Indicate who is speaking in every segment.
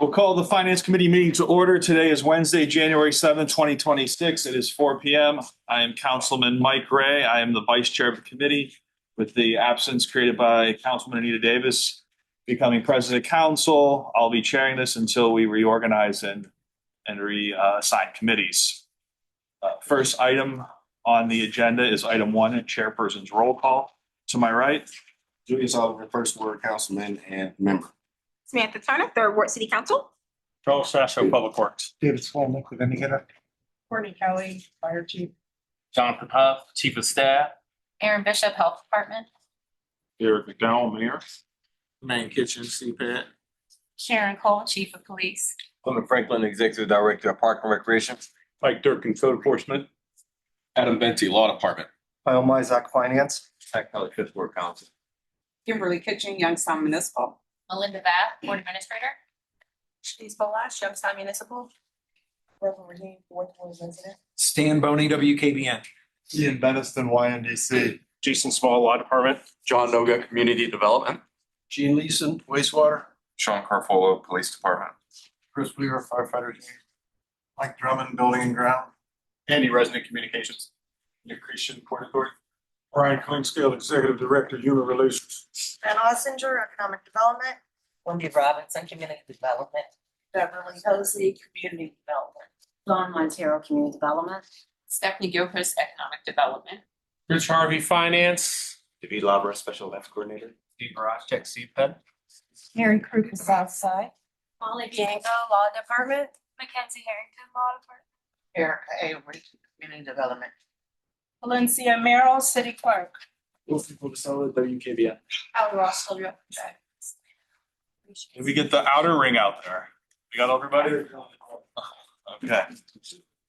Speaker 1: We'll call the Finance Committee meeting to order. Today is Wednesday, January 7th, 2026. It is 4 p.m. I am Councilman Mike Ray. I am the Vice Chair of the committee, with the absence created by Councilman Anita Davis becoming President of Council. I'll be chairing this until we reorganize and reassign committees. First item on the agenda is item 1, Chairperson's roll call. To my right,
Speaker 2: Julius Oliver, first ward councilman and member.
Speaker 3: Samantha Turner, third ward city council.
Speaker 1: Charles Sasso, Public Works.
Speaker 4: David Skolnick with Indicator.
Speaker 5: Courtney Kelly, Fire Chief.
Speaker 6: John Popov, Chief of Staff.
Speaker 7: Aaron Bishop, Health Department.
Speaker 1: Eric McDowell, Mayor.
Speaker 6: Main Kitchen, CPAT.
Speaker 7: Sharon Cole, Chief of Police.
Speaker 2: Plymouth Franklin, Executive Director of Park and Recreation.
Speaker 1: Mike Durkin, Code Enforcement.
Speaker 2: Adam Benty, Law Department.
Speaker 4: Kyle Mizak, Finance.
Speaker 2: Zach Kelly, fifth ward council.
Speaker 5: Kimberly Kitchen, Youngstown Municipal.
Speaker 7: Melinda Bath, Board Administrator.
Speaker 3: Shanice Bolash, Youngstown Municipal.
Speaker 5: Reverend Raheem, fourth ward resident.
Speaker 4: Stan Boney, WKBN.
Speaker 8: Ian Beniston, YNDC.
Speaker 1: Jason Small, Law Department.
Speaker 2: John Noga, Community Development.
Speaker 8: Gene Leeson, wastewater.
Speaker 2: Sean Carfolo, Police Department.
Speaker 8: Chris Weaver, firefighter. Mike Drummond, building and ground.
Speaker 1: Andy, Resident Communications. Nick Christian, Port Authority.
Speaker 8: Brian Clinkscale, Executive Director, Human Relations.
Speaker 9: Ben Ossinger, Economic Development.
Speaker 5: Wendy Robinson, Community Development.
Speaker 9: Beverly Hosey, Community Development. Dawn Montero, Community Development.
Speaker 7: Stephanie Gilchrist, Economic Development.
Speaker 6: Rich Harvey, Finance.
Speaker 2: David Labra, Special Events Coordinator.
Speaker 6: Steve Marashek, CPAT.
Speaker 5: Mary Kruger, South Side.
Speaker 9: Molly Bianco, Law Department.
Speaker 7: Mackenzie Harrington, Law Department.
Speaker 5: Erica Avery, Community Development.
Speaker 9: Valencia Merrill, City Clerk.
Speaker 8: Wilson Portosello, WKBN.
Speaker 9: Al Ross, Sylvia.
Speaker 1: Did we get the outer ring out there? We got everybody? Okay.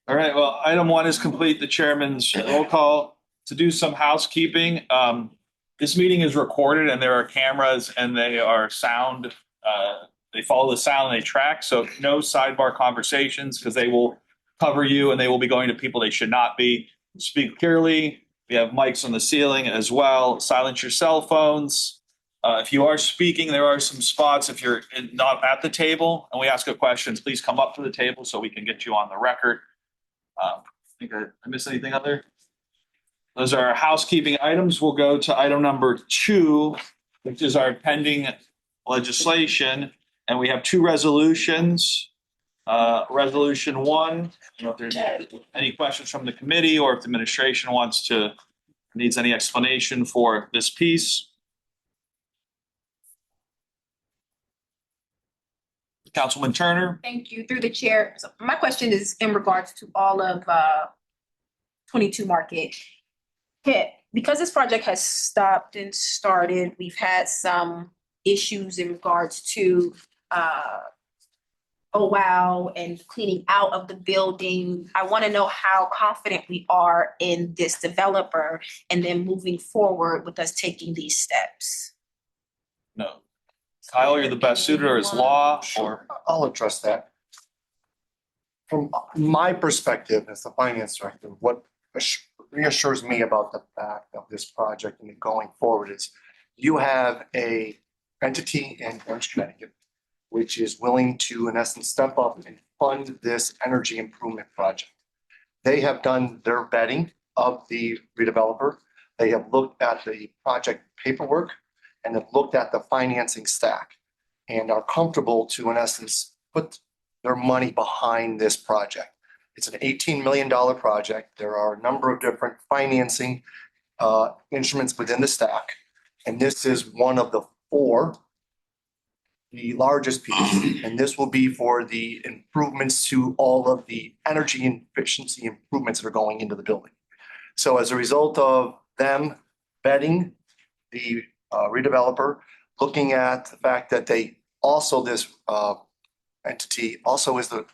Speaker 1: All right, well, item 1 is complete, the chairman's roll call. To do some housekeeping, this meeting is recorded and there are cameras and they are sound, they follow the sound and they track. So no sidebar conversations because they will cover you and they will be going to people they should not be. Speak clearly. We have mics on the ceiling as well. Silence your cell phones. If you are speaking, there are some spots if you're not at the table and we ask a question, please come up to the table so we can get you on the record. I think I missed anything out there? Those are our housekeeping items. We'll go to item number 2, which is our pending legislation. And we have 2 resolutions. Resolution 1, I don't know if there's any questions from the committee or if the administration needs any explanation for this piece. Councilman Turner.
Speaker 3: Thank you. Through the chair. So my question is in regards to all of 22 Market. Because this project has stopped and started, we've had some issues in regards to and cleaning out of the building. I want to know how confident we are in this developer and then moving forward with us taking these steps.
Speaker 1: No. Kyle, you're the best suited, or is law or?
Speaker 4: I'll address that. From my perspective as the finance director, what reassures me about the fact of this project and going forward is you have a entity in Orange, Connecticut, which is willing to, in essence, step up and fund this energy improvement project. They have done their vetting of the redeveloper. They have looked at the project paperwork and have looked at the financing stack and are comfortable to, in essence, put their money behind this project. It's an $18 million project. There are a number of different financing instruments within the stack. And this is one of the 4, the largest piece. And this will be for the improvements to all of the energy efficiency improvements that are going into the building. So as a result of them vetting the redeveloper, looking at the fact that they also, this entity also is the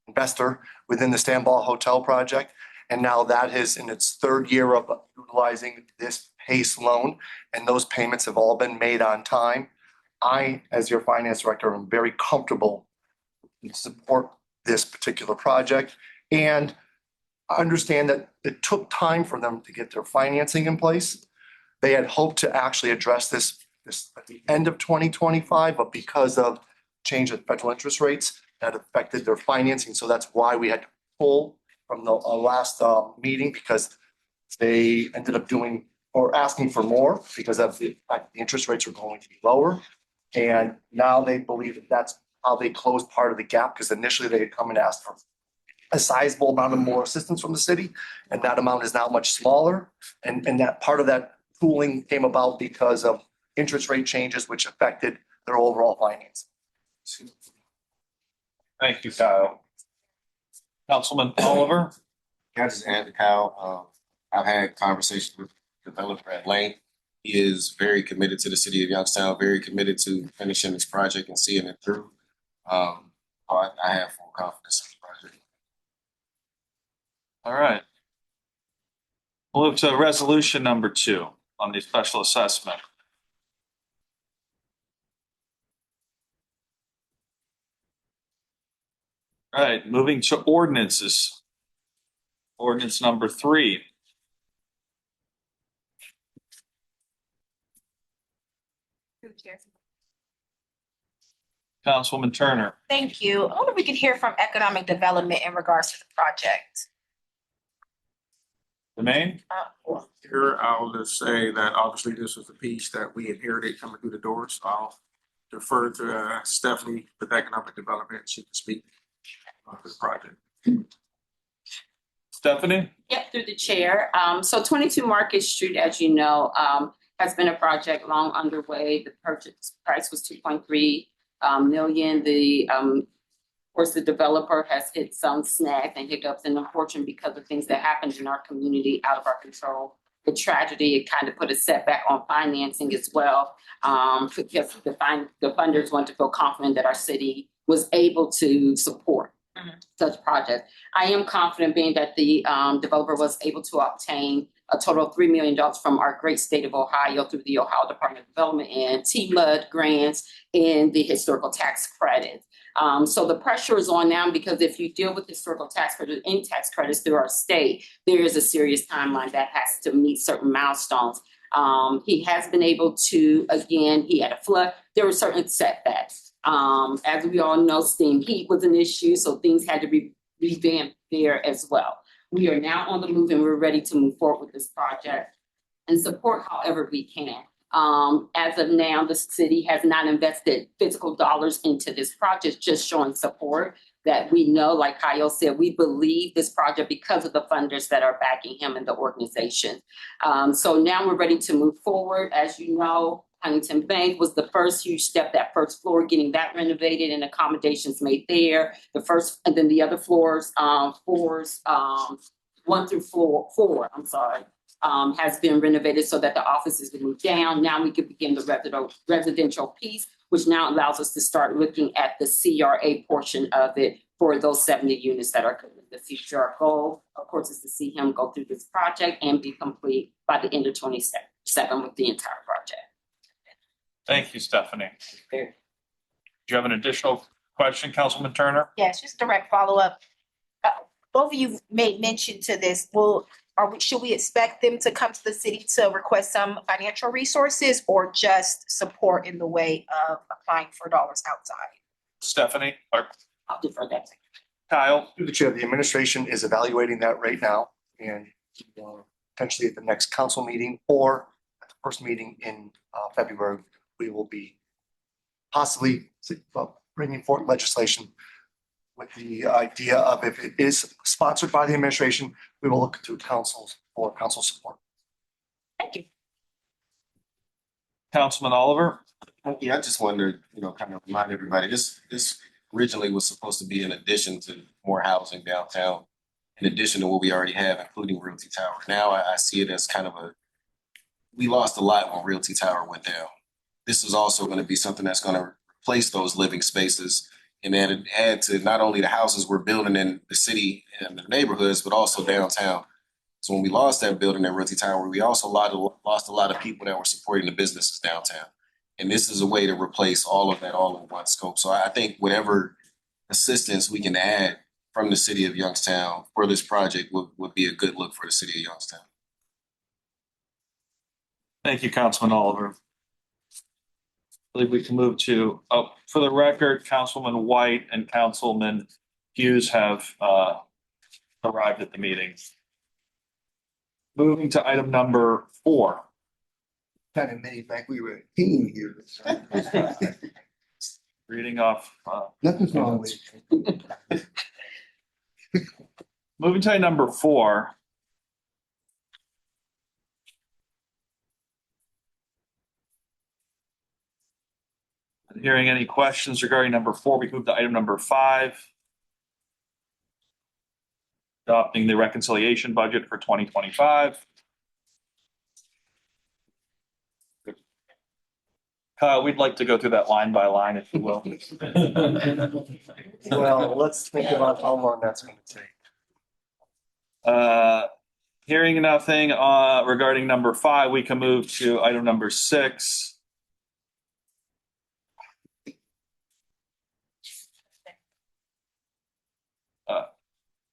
Speaker 4: investor within the Stanball Hotel project. And now that is in its 3rd year of utilizing this PACE loan, and those payments have all been made on time. I, as your finance director, am very comfortable to support this particular project. And I understand that it took time for them to get their financing in place. They had hoped to actually address this at the end of 2025, but because of change in federal interest rates that affected their financing. So that's why we had to pull from the last meeting, because they ended up doing or asking for more because of the fact the interest rates are going to be lower. And now they believe that that's how they closed part of the gap, because initially they had come and asked for a sizable amount of more assistance from the city, and that amount is now much smaller. And that part of that pooling came about because of interest rate changes, which affected their overall finance.
Speaker 1: Thank you, Kyle. Councilman Oliver?
Speaker 2: Can I just add to Kyle? I've had conversations with the developer at length. He is very committed to the city of Youngstown, very committed to finishing this project and seeing it through. I have full confidence in the project.
Speaker 1: All right. We'll move to resolution number 2 on the special assessment. All right, moving to ordinances. Ordinance number 3. Councilwoman Turner.
Speaker 3: Thank you. I wonder if we could hear from economic development in regards to the project.
Speaker 1: Jermaine?
Speaker 8: Here, I'll just say that obviously this was a piece that we inherited coming through the doors. I'll defer to Stephanie with economic development. She can speak on the project.
Speaker 1: Stephanie?
Speaker 7: Yep, through the chair. So 22 Market Street, as you know, has been a project long underway. The purchase price was 2.3 million. Of course, the developer has hit some snags and hiccups, and unfortunately, because of things that happened in our community out of our control, the tragedy, it kind of put a setback on financing as well. Because the funders want to feel confident that our city was able to support such projects. I am confident, being that the developer was able to obtain a total of $3 million from our great state of Ohio through the Ohio Department of Development and TMUD grants and the historical tax credit. So the pressure is on now, because if you deal with historical tax credit, any tax credits through our state, there is a serious timeline that has to meet certain milestones. He has been able to, again, he had a flood. There were certain setbacks. As we all know, steam heat was an issue, so things had to be revamped there as well. We are now on the move and we're ready to move forward with this project and support however we can. As of now, the city has not invested physical dollars into this project, just showing support that we know, like Kyle said, we believe this project because of the funders that are backing him and the organization. So now we're ready to move forward. As you know, Huntington Bank was the first huge step, that first floor, getting that renovated and accommodations made there. The first, and then the other floors, 1 through 4, has been renovated so that the offices will move down. Now we can begin the residential piece, which now allows us to start looking at the CRA portion of it for those 70 units that are in the future. Our goal, of course, is to see him go through this project and be complete by the end of 2027 with the entire project.
Speaker 1: Thank you, Stephanie. Do you have an additional question, Councilman Turner?
Speaker 3: Yes, just direct follow-up. Both of you made mention to this. Should we expect them to come to the city to request some financial resources, or just support in the way of applying for dollars outside?
Speaker 1: Stephanie or
Speaker 7: I'll defer that.
Speaker 1: Kyle?
Speaker 4: Through the chair, the administration is evaluating that right now, and potentially at the next council meeting or at the first meeting in February, we will be possibly bringing forth legislation with the idea of, if it is sponsored by the administration, we will look to councils for council support.
Speaker 3: Thank you.
Speaker 1: Councilman Oliver?
Speaker 2: Yeah, I just wondered, kind of remind everybody, this originally was supposed to be in addition to more housing downtown, in addition to what we already have, including Realty Tower. Now I see it as kind of we lost a lot when Realty Tower went down. This is also going to be something that's going to replace those living spaces and add to not only the houses we're building in the city and the neighborhoods, but also downtown. So when we lost that building at Realty Tower, we also lost a lot of people that were supporting the businesses downtown. And this is a way to replace all of that all in one scope. So I think whatever assistance we can add from the city of Youngstown for this project would be a good look for the city of Youngstown.
Speaker 1: Thank you, Councilman Oliver. believe we can move to, for the record, Councilman White and Councilman Hughes have arrived at the meeting. Moving to item number 4.
Speaker 4: Kind of made like we were a team here.
Speaker 1: Reading off.
Speaker 4: Nothing's wrong with it.
Speaker 1: Moving to item number 4. Hearing any questions regarding number 4, we move to item number 5. Adopting the reconciliation budget for 2025. Kyle, we'd like to go through that line by line, if you will.
Speaker 4: Well, let's think about how long that's gonna take.
Speaker 1: Hearing nothing regarding number 5, we can move to item number 6.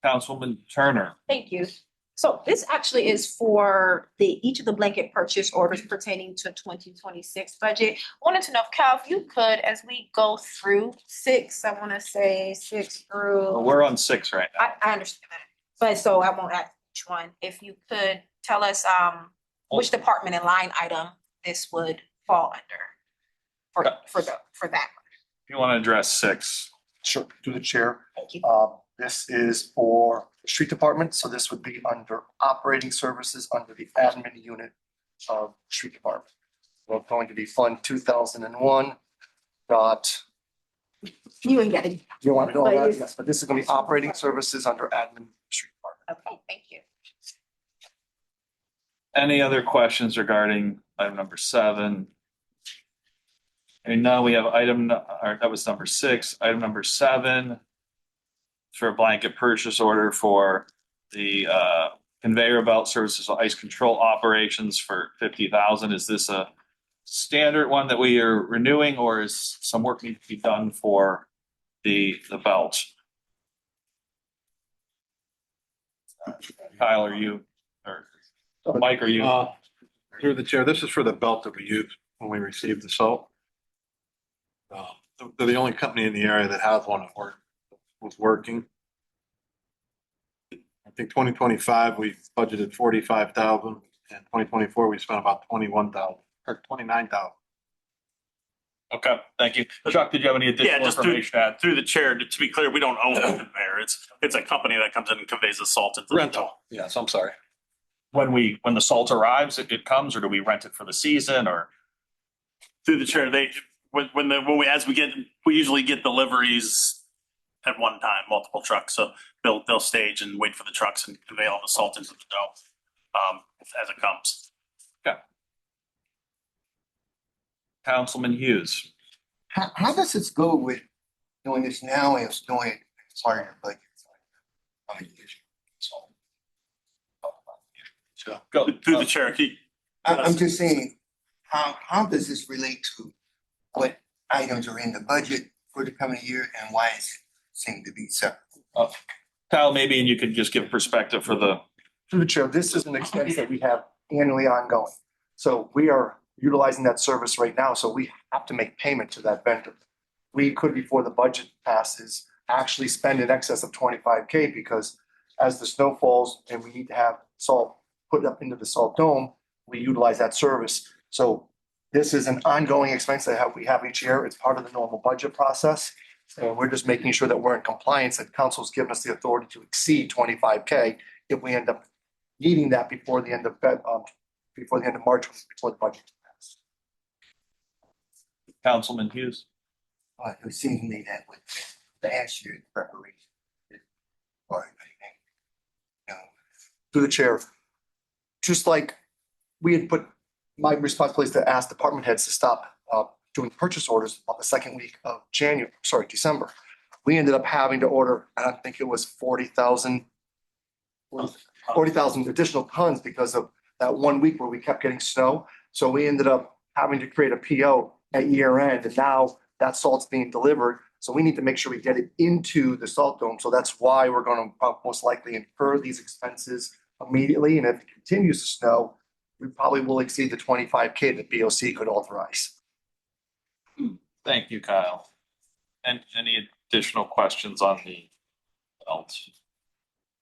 Speaker 1: Councilman Turner.
Speaker 3: Thank you. So this actually is for each of the blanket purchase orders pertaining to 2026 budget. Wanted to know, Cal, if you could, as we go through 6, I want to say 6 through.
Speaker 1: We're on 6 right now.
Speaker 3: I understand that, but so I won't ask each one. If you could tell us which department and line item this would fall under for that.
Speaker 1: If you want to address 6.
Speaker 4: Sure, through the chair.
Speaker 3: Thank you.
Speaker 4: This is for the street department, so this would be under operating services under the admin unit of street department. We're going to be Fund 2001.
Speaker 3: You ain't got it.
Speaker 4: You want to know that? Yes, but this is going to be operating services under admin street department.
Speaker 3: Okay, thank you.
Speaker 1: Any other questions regarding item number 7? And now we have that was number 6, item number 7. For a blanket purchase order for the conveyor belt services, ice control operations for 50,000. Is this a standard one that we are renewing, or is some work need to be done for the belt? Kyle, are you, or Mike, are you?
Speaker 10: Through the chair, this is for the belt that we used when we received the salt. They're the only company in the area that has one that was working. I think 2025, we budgeted 45,000, and 2024, we spent about 21,000 or 29,000.
Speaker 1: Okay, thank you. Chuck, did you have any
Speaker 11: Yeah,
Speaker 1: additional
Speaker 11: just
Speaker 1: information to add?
Speaker 11: through the chair, to be clear, we don't own the conveyor. It's a company that comes in and conveys the salt into the
Speaker 10: Rental, yes, I'm sorry.
Speaker 1: When the salt arrives, it comes, or do we rent it for the season, or?
Speaker 11: Through the chair, we usually get deliveries at one time, multiple trucks. So they'll stage and wait for the trucks and convey all the salt into the dough as it comes.
Speaker 1: Councilman Hughes.
Speaker 12: How does this go with doing this now and doing it as part of your budget? I mean,
Speaker 11: So go through the chair.
Speaker 12: I'm just saying, how does this relate to what items are in the budget for the coming year and why is it seem to be separate?
Speaker 1: Kyle, maybe, and you could just give perspective for the.
Speaker 4: Through the chair, this is an expense that we have annually ongoing. So we are utilizing that service right now, so we have to make payment to that vendor. We could, before the budget passes, actually spend in excess of 25K because as the snow falls and we need to have salt put up into the salt dome, we utilize that service. So this is an ongoing expense that we have each year. It's part of the normal budget process. So we're just making sure that we're in compliance, that council's given us the authority to exceed 25K if we end up needing that before the end of March, before the budget passes.
Speaker 1: Councilman Hughes.
Speaker 12: It seems to me that with last year's preparation.
Speaker 4: Through the chair, just like we had put my responsibility to ask department heads to stop doing purchase orders on the second week of December. We ended up having to order, I think it was 40,000 additional tons because of that 1 week where we kept getting snow. So we ended up having to create a PO at year end, and now that salt's being delivered. So we need to make sure we get it into the salt dome. So that's why we're going to most likely incur these expenses immediately. And if it continues to snow, we probably will exceed the 25K that BOC could authorize.
Speaker 1: Thank you, Kyle. And any additional questions on the belt?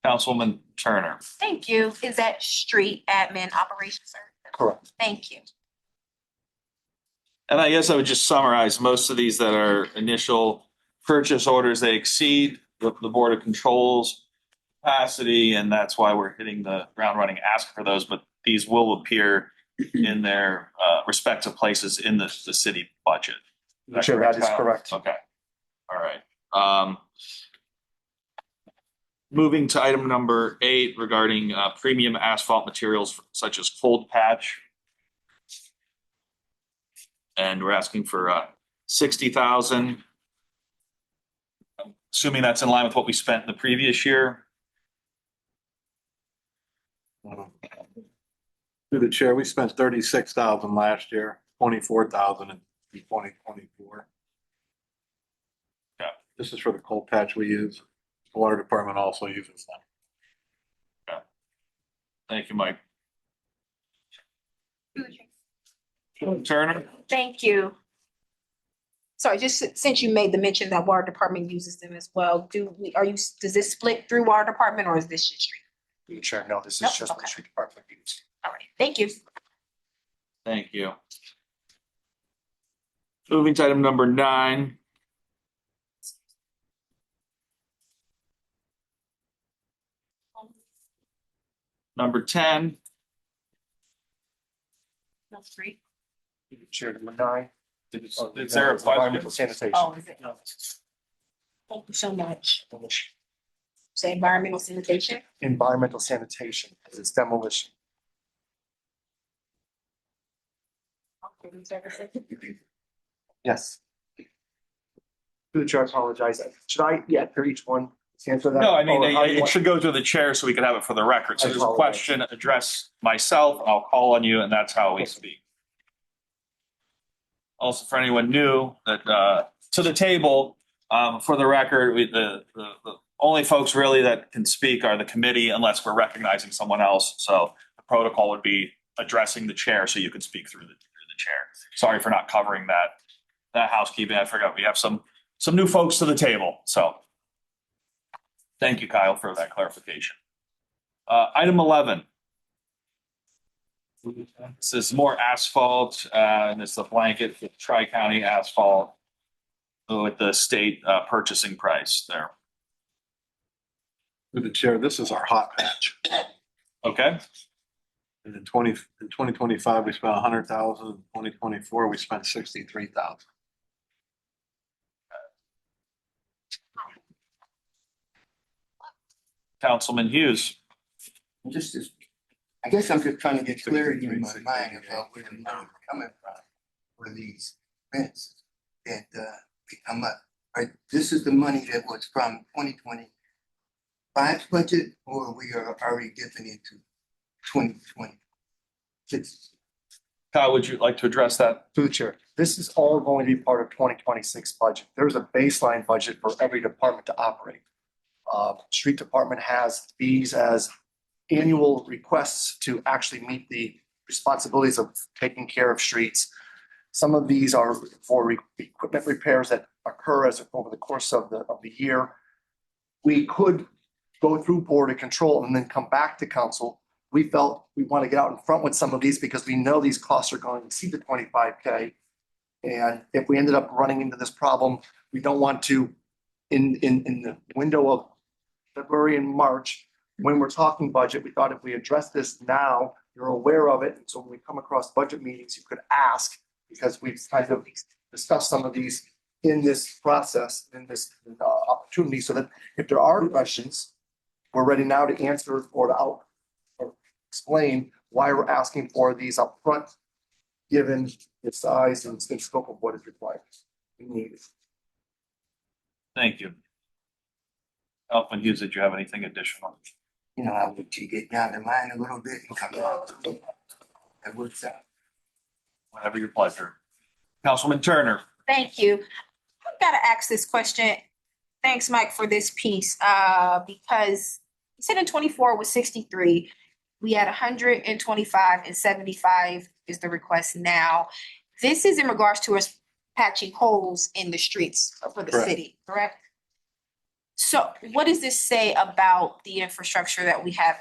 Speaker 1: Councilwoman Turner.
Speaker 3: Thank you. Is that street admin operations, sir?
Speaker 4: Correct.
Speaker 3: Thank you.
Speaker 1: And I guess I would just summarize, most of these that are initial purchase orders, they exceed the Board of Control's capacity, and that's why we're hitting the ground running, ask for those, but these will appear in their respective places in the city budget.
Speaker 4: Chair, that is
Speaker 1: Kyle?
Speaker 4: correct.
Speaker 1: Okay, all right. Moving to item number 8 regarding premium asphalt materials such as cold patch. And we're asking for 60,000. Assuming that's in line with what we spent in the previous year.
Speaker 10: Through the chair, we spent 36,000 last year, 24,000 in 2024.
Speaker 1: Yeah.
Speaker 10: This is for the cold patch we use. The water department also uses them.
Speaker 1: Thank you, Mike. Turner?
Speaker 3: Thank you. Sorry, just since you made the mention that water department uses them as well, does this split through water department or is this just street?
Speaker 4: Chair, no, this
Speaker 3: Nope,
Speaker 4: is just
Speaker 3: okay.
Speaker 4: the street department use.
Speaker 3: All right, thank you.
Speaker 1: Thank you. Moving to item number 9. Number 10.
Speaker 3: That's great.
Speaker 4: Chair, number 9.
Speaker 1: Is there a
Speaker 4: Environmental
Speaker 1: question?
Speaker 4: sanitation.
Speaker 3: Oh, is it? Thank you so much. Say environmental sanitation.
Speaker 4: Environmental sanitation, because it's demolition. Yes. Through the chair, I apologize. Should I, for each one, answer that?
Speaker 1: No, I mean,
Speaker 4: Or how do you
Speaker 1: it
Speaker 4: want-
Speaker 1: should go to the chair so we can have it for the record. So
Speaker 4: I
Speaker 1: there's a
Speaker 4: apologize.
Speaker 1: question, address myself, I'll call on you, and that's how we speak. Also, for anyone new, that, to the table, for the record, the only folks really that can speak are the committee unless we're recognizing someone else. So the protocol would be addressing the chair so you can speak through the chair. Sorry for not covering that housekeeping. I forgot we have some new folks to the table, so. Thank you, Kyle, for that clarification. Item 11. This is more asphalt, and it's the blanket for Tri-County asphalt with the state purchasing price there.
Speaker 10: Through the chair, this is our hot patch.
Speaker 1: Okay,
Speaker 10: And in 2025, we spent 100,000. In 2024, we spent 63,000.
Speaker 1: Councilman Hughes.
Speaker 12: I guess I'm just trying to get clarity in my mind about where the money is coming from for these events that they come up. Right, this is the money that was from 2025 budget, or we are already dipping into 2026?
Speaker 1: Kyle, would you like to address that?
Speaker 4: Through the chair, this is all going to be part of 2026 budget. There's a baseline budget for every department to operate. Street department has these as annual requests to actually meet the responsibilities of taking care of streets. Some of these are for equipment repairs that occur over the course of the year. We could go through Board of Control and then come back to council. We felt we want to get out in front with some of these because we know these costs are going to exceed the 25K. And if we ended up running into this problem, we don't want to, in the window of February and March, when we're talking budget, we thought if we address this now, you're aware of it. And so when we come across budget meetings, you could ask, because we've kind of discussed some of these in this process, in this opportunity, so that if there are questions, we're ready now to answer or explain why we're asking for these up front, given the size and scope of what is required. We need it.
Speaker 1: Thank you. Councilman Hughes, did you have anything additional?
Speaker 12: You know, I would get down the line a little bit and come out. That works out.
Speaker 1: Whatever your pleasure. Councilman Turner.
Speaker 3: Thank you. I've got to ask this question. Thanks, Mike, for this piece, because you said in 24 was 63. We had 125 and 75 is the request now. This is in regards to patching holes in the streets for the
Speaker 10: Correct.
Speaker 3: city, correct? So what does this say about the infrastructure that we have,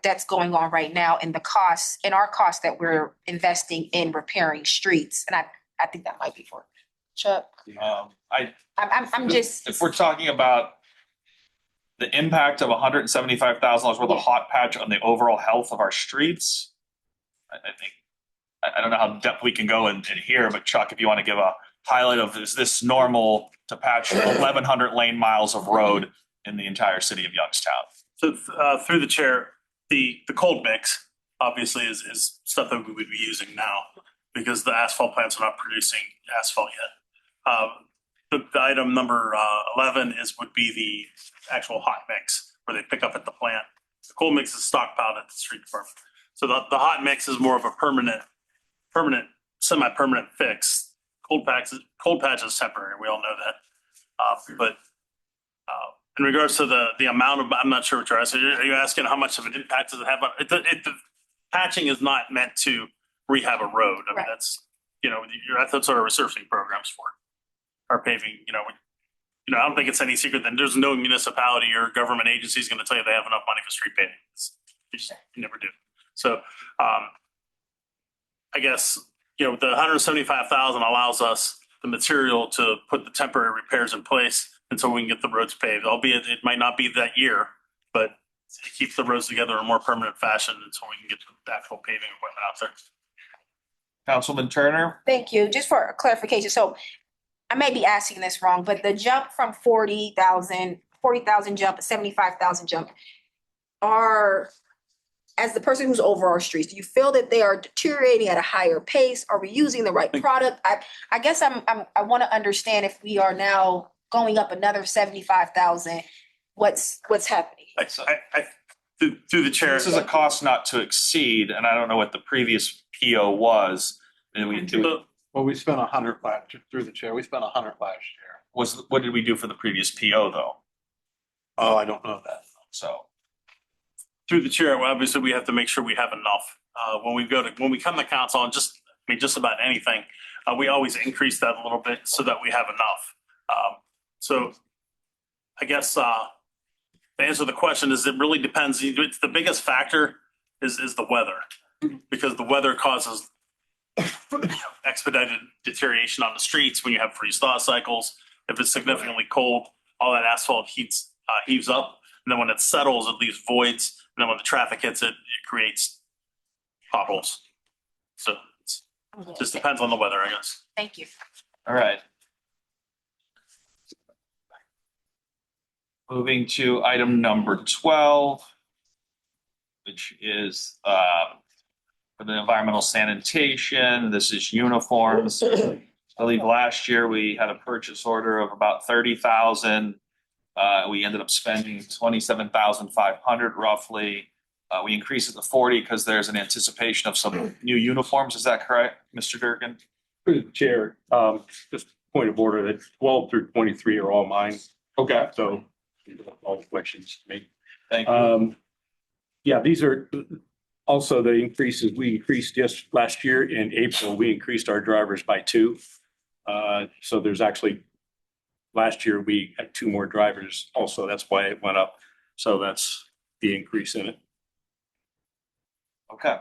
Speaker 3: that's going on right now and the costs, and our costs that we're investing in repairing streets? And I think that might be for Chuck. I'm just,
Speaker 1: If we're talking about the impact of $175,000 worth of hot patch on the overall health of our streets, I think, I don't know how depth we can go in here, but Chuck, if you want to give a highlight of, is this normal to patch 1,100 lane miles of road in the entire city of Youngstown?
Speaker 11: So through the chair, the cold mix obviously is stuff that we would be using now because the asphalt plants are not producing asphalt yet. The item number 11 would be the actual hot mix where they pick up at the plant. The cold mix is stockpiled at the street department. So the hot mix is more of a permanent, semi-permanent fix. Cold patch is temporary. We all know that. But in regards to the amount of, I'm not sure what you're asking. Are you asking how much of an impact does it have? The patching is not meant to rehab a road. I mean,
Speaker 3: Right.
Speaker 11: that's, that's what our resurfacing programs for. Our paving, I don't think it's any secret that there's no municipality or government agency is going to tell you they have enough money for street paving. You never do. So, I guess, the 175,000 allows us the material to put the temporary repairs in place until we can get the roads paved, albeit it might not be that year, but it keeps the roads together in a more permanent fashion until we can get the actual paving equipment out there.
Speaker 1: Councilman Turner?
Speaker 3: thank you, just for clarification, so I may be asking this wrong, but the jump from 40,000 jump, 75,000 jump as the person who's over our streets, do you feel that they are deteriorating at a higher pace? Are we using the right product? I guess I want to understand if we are now going up another 75,000, what's happening?
Speaker 11: Through the chair.
Speaker 1: This is a cost not to exceed, and I don't know what the previous PO was. And
Speaker 10: Well, we spent 100 through the chair. We spent 100 last year.
Speaker 1: what did we do for the previous PO though?
Speaker 10: Oh, I don't know that.
Speaker 1: So,
Speaker 11: Through the chair, well, obviously, we have to make sure we have enough. When we come to council on just about anything, we always increase that a little bit so that we have enough. So I guess the answer to the question is it really depends. The biggest factor is the weather, because the weather causes expedited deterioration on the streets when you have freeze-thaw cycles. If it's significantly cold, all that asphalt heaves up. And then when it settles, it leaves voids. And then when the traffic hits it, it creates potholes. So it just depends on the weather, I guess.
Speaker 3: Thank you.
Speaker 1: all right. Moving to item number 12, which is for the environmental sanitation. This is uniforms. I believe last year we had a purchase order of about 30,000. We ended up spending 27,500 roughly. We increased it to 40 because there's an anticipation of some new uniforms. Is that correct, Mr. Durkin?
Speaker 13: Through the chair, just point of order that 12 through 23 are all mine.
Speaker 1: Okay.
Speaker 13: So all the questions to me.
Speaker 1: Thank you.
Speaker 13: Yeah, these are also the increases. We increased just last year in April, we increased our drivers by 2. So there's actually, last year we had 2 more drivers also. That's why it went up. So that's the increase in it.
Speaker 1: Okay.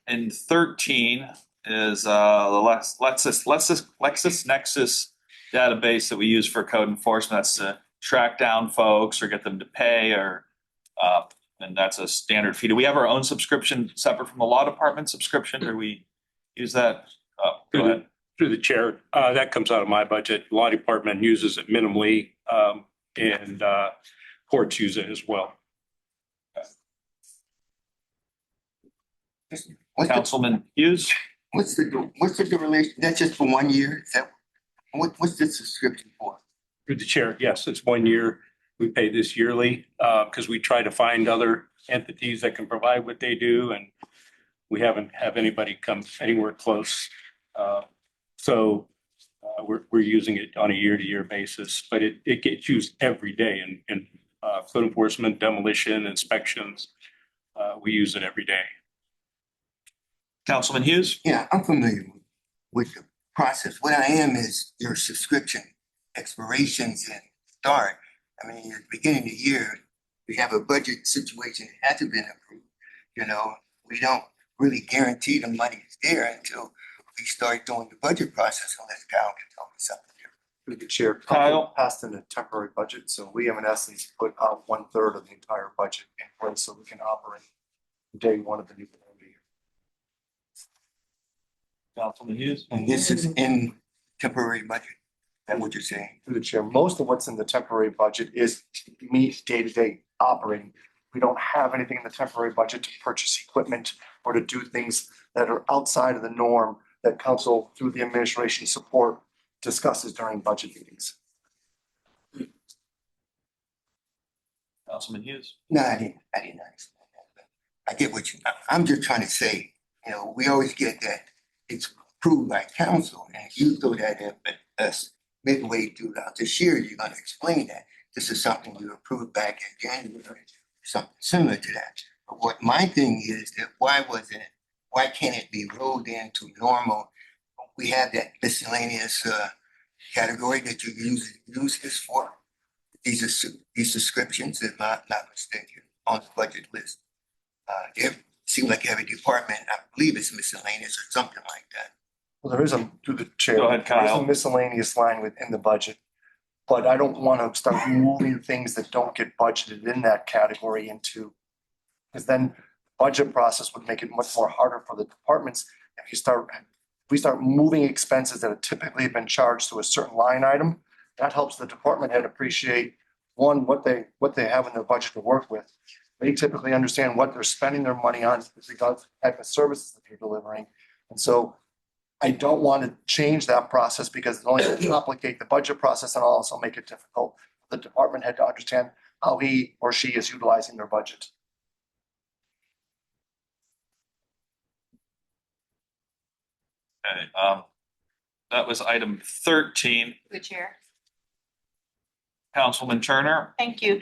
Speaker 1: And 13 is the LexisNexis database that we use for code enforcement. That's to track down folks or get them to pay, or and that's a standard fee. Do we have our own subscription separate from the law department subscription, or we use that? Oh, go ahead.
Speaker 13: Through the chair, that comes out of my budget. Law department uses it minimally, and courts use it as well.
Speaker 1: Councilman Hughes?
Speaker 12: What's the relation? That's just for 1 year? Is that, what's the subscription for?
Speaker 13: Through the chair, yes, it's 1 year. We pay this yearly because we try to find other entities that can provide what they do, and we haven't have anybody come anywhere close. So we're using it on a year-to-year basis, but it gets used every day in code enforcement, demolition, inspections. We use it every day.
Speaker 1: Councilman Hughes?
Speaker 12: Yeah, I'm familiar with process. What I am is your subscription expirations and start. I mean, at the beginning of the year, we have a budget situation that hasn't been approved. You know, we don't really guarantee the money is there until we start doing the budget process, unless Kyle can tell me something here.
Speaker 4: Through the chair,
Speaker 1: Kyle?
Speaker 4: council passed in a temporary budget, so we have in essence put out 1/3 of the entire budget in place so we can operate day one of the new calendar year.
Speaker 1: Councilman Hughes?
Speaker 12: And this is in temporary budget. Is that what you're saying?
Speaker 4: Through the chair, most of what's in the temporary budget is meet day-to-day operating. We don't have anything in the temporary budget to purchase equipment or to do things that are outside of the norm that council through the administration support discusses during budget meetings.
Speaker 1: Councilman Hughes?
Speaker 12: No, I didn't understand that. I get what I'm just trying to say, you know, we always get that it's approved by council and you throw that at us midway throughout this year, you're gonna explain that. This is something you approved back in January, something similar to that. But what my thing is that why can't it be rolled into normal? We have that miscellaneous category that you use this for. These subscriptions, if I'm not mistaken, on the budget list. It seems like every department, I believe it's miscellaneous or something like that.
Speaker 4: Well, there is a, through the chair.
Speaker 1: Go ahead, Kyle.
Speaker 4: There's a miscellaneous line within the budget. But I don't want to start moving things that don't get budgeted in that category into, because then the budget process would make it much more harder for the departments. If we start moving expenses that have typically been charged to a certain line item, that helps the department head appreciate, one, what they have in their budget to work with. They typically understand what they're spending their money on with regards to the type of services that they're delivering. And so I don't want to change that process because it's only going to complicate the budget process and also make it difficult for the department head to understand how he or she is utilizing their budget.
Speaker 1: Okay, that was item 13.
Speaker 3: The chair.
Speaker 1: Councilman Turner?
Speaker 3: Thank you.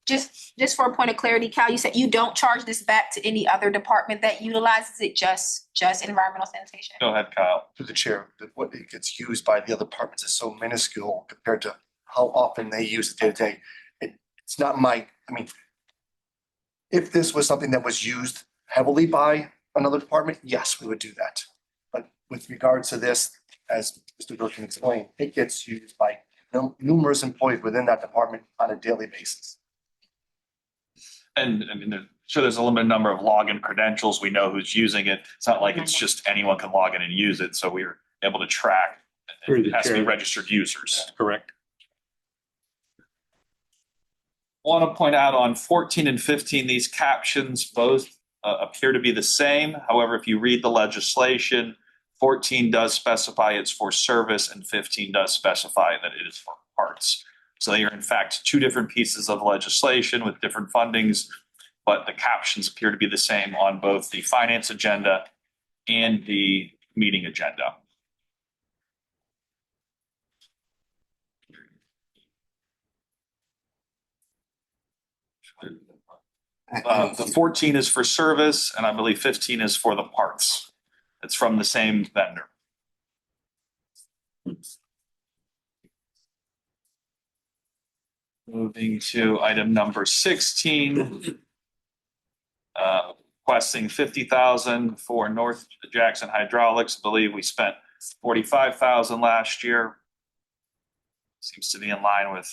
Speaker 3: Just for a point of clarity, Cal, you said you don't charge this back to any other department that utilizes it, just environmental sanitation?
Speaker 1: Go ahead, Kyle.
Speaker 4: Through the chair, that what it gets used by the other departments is so minuscule compared to how often they use it day to day. It's not I mean, if this was something that was used heavily by another department, yes, we would do that. But with regards to this, as Mr. Durkin explained, it gets used by numerous employees within that department on a daily basis.
Speaker 1: And I mean, there's a limited number of login credentials. We know who's using it. It's not like it's just anyone can log in and use it. So we're able to track. It has to be registered users.
Speaker 13: That's correct.
Speaker 1: Want to point out on 14 and 15, these captions both appear to be the same. However, if you read the legislation, 14 does specify it's for service and 15 does specify that it is for parts. So they are in fact two different pieces of legislation with different fundings, but the captions appear to be the same on both the finance agenda and the meeting agenda. The 14 is for service, and I believe 15 is for the parts. It's from the same vendor. Moving to item number 16. Requesting 50,000 for North Jackson Hydraulics. I believe we spent 45,000 last year. Seems to be in line with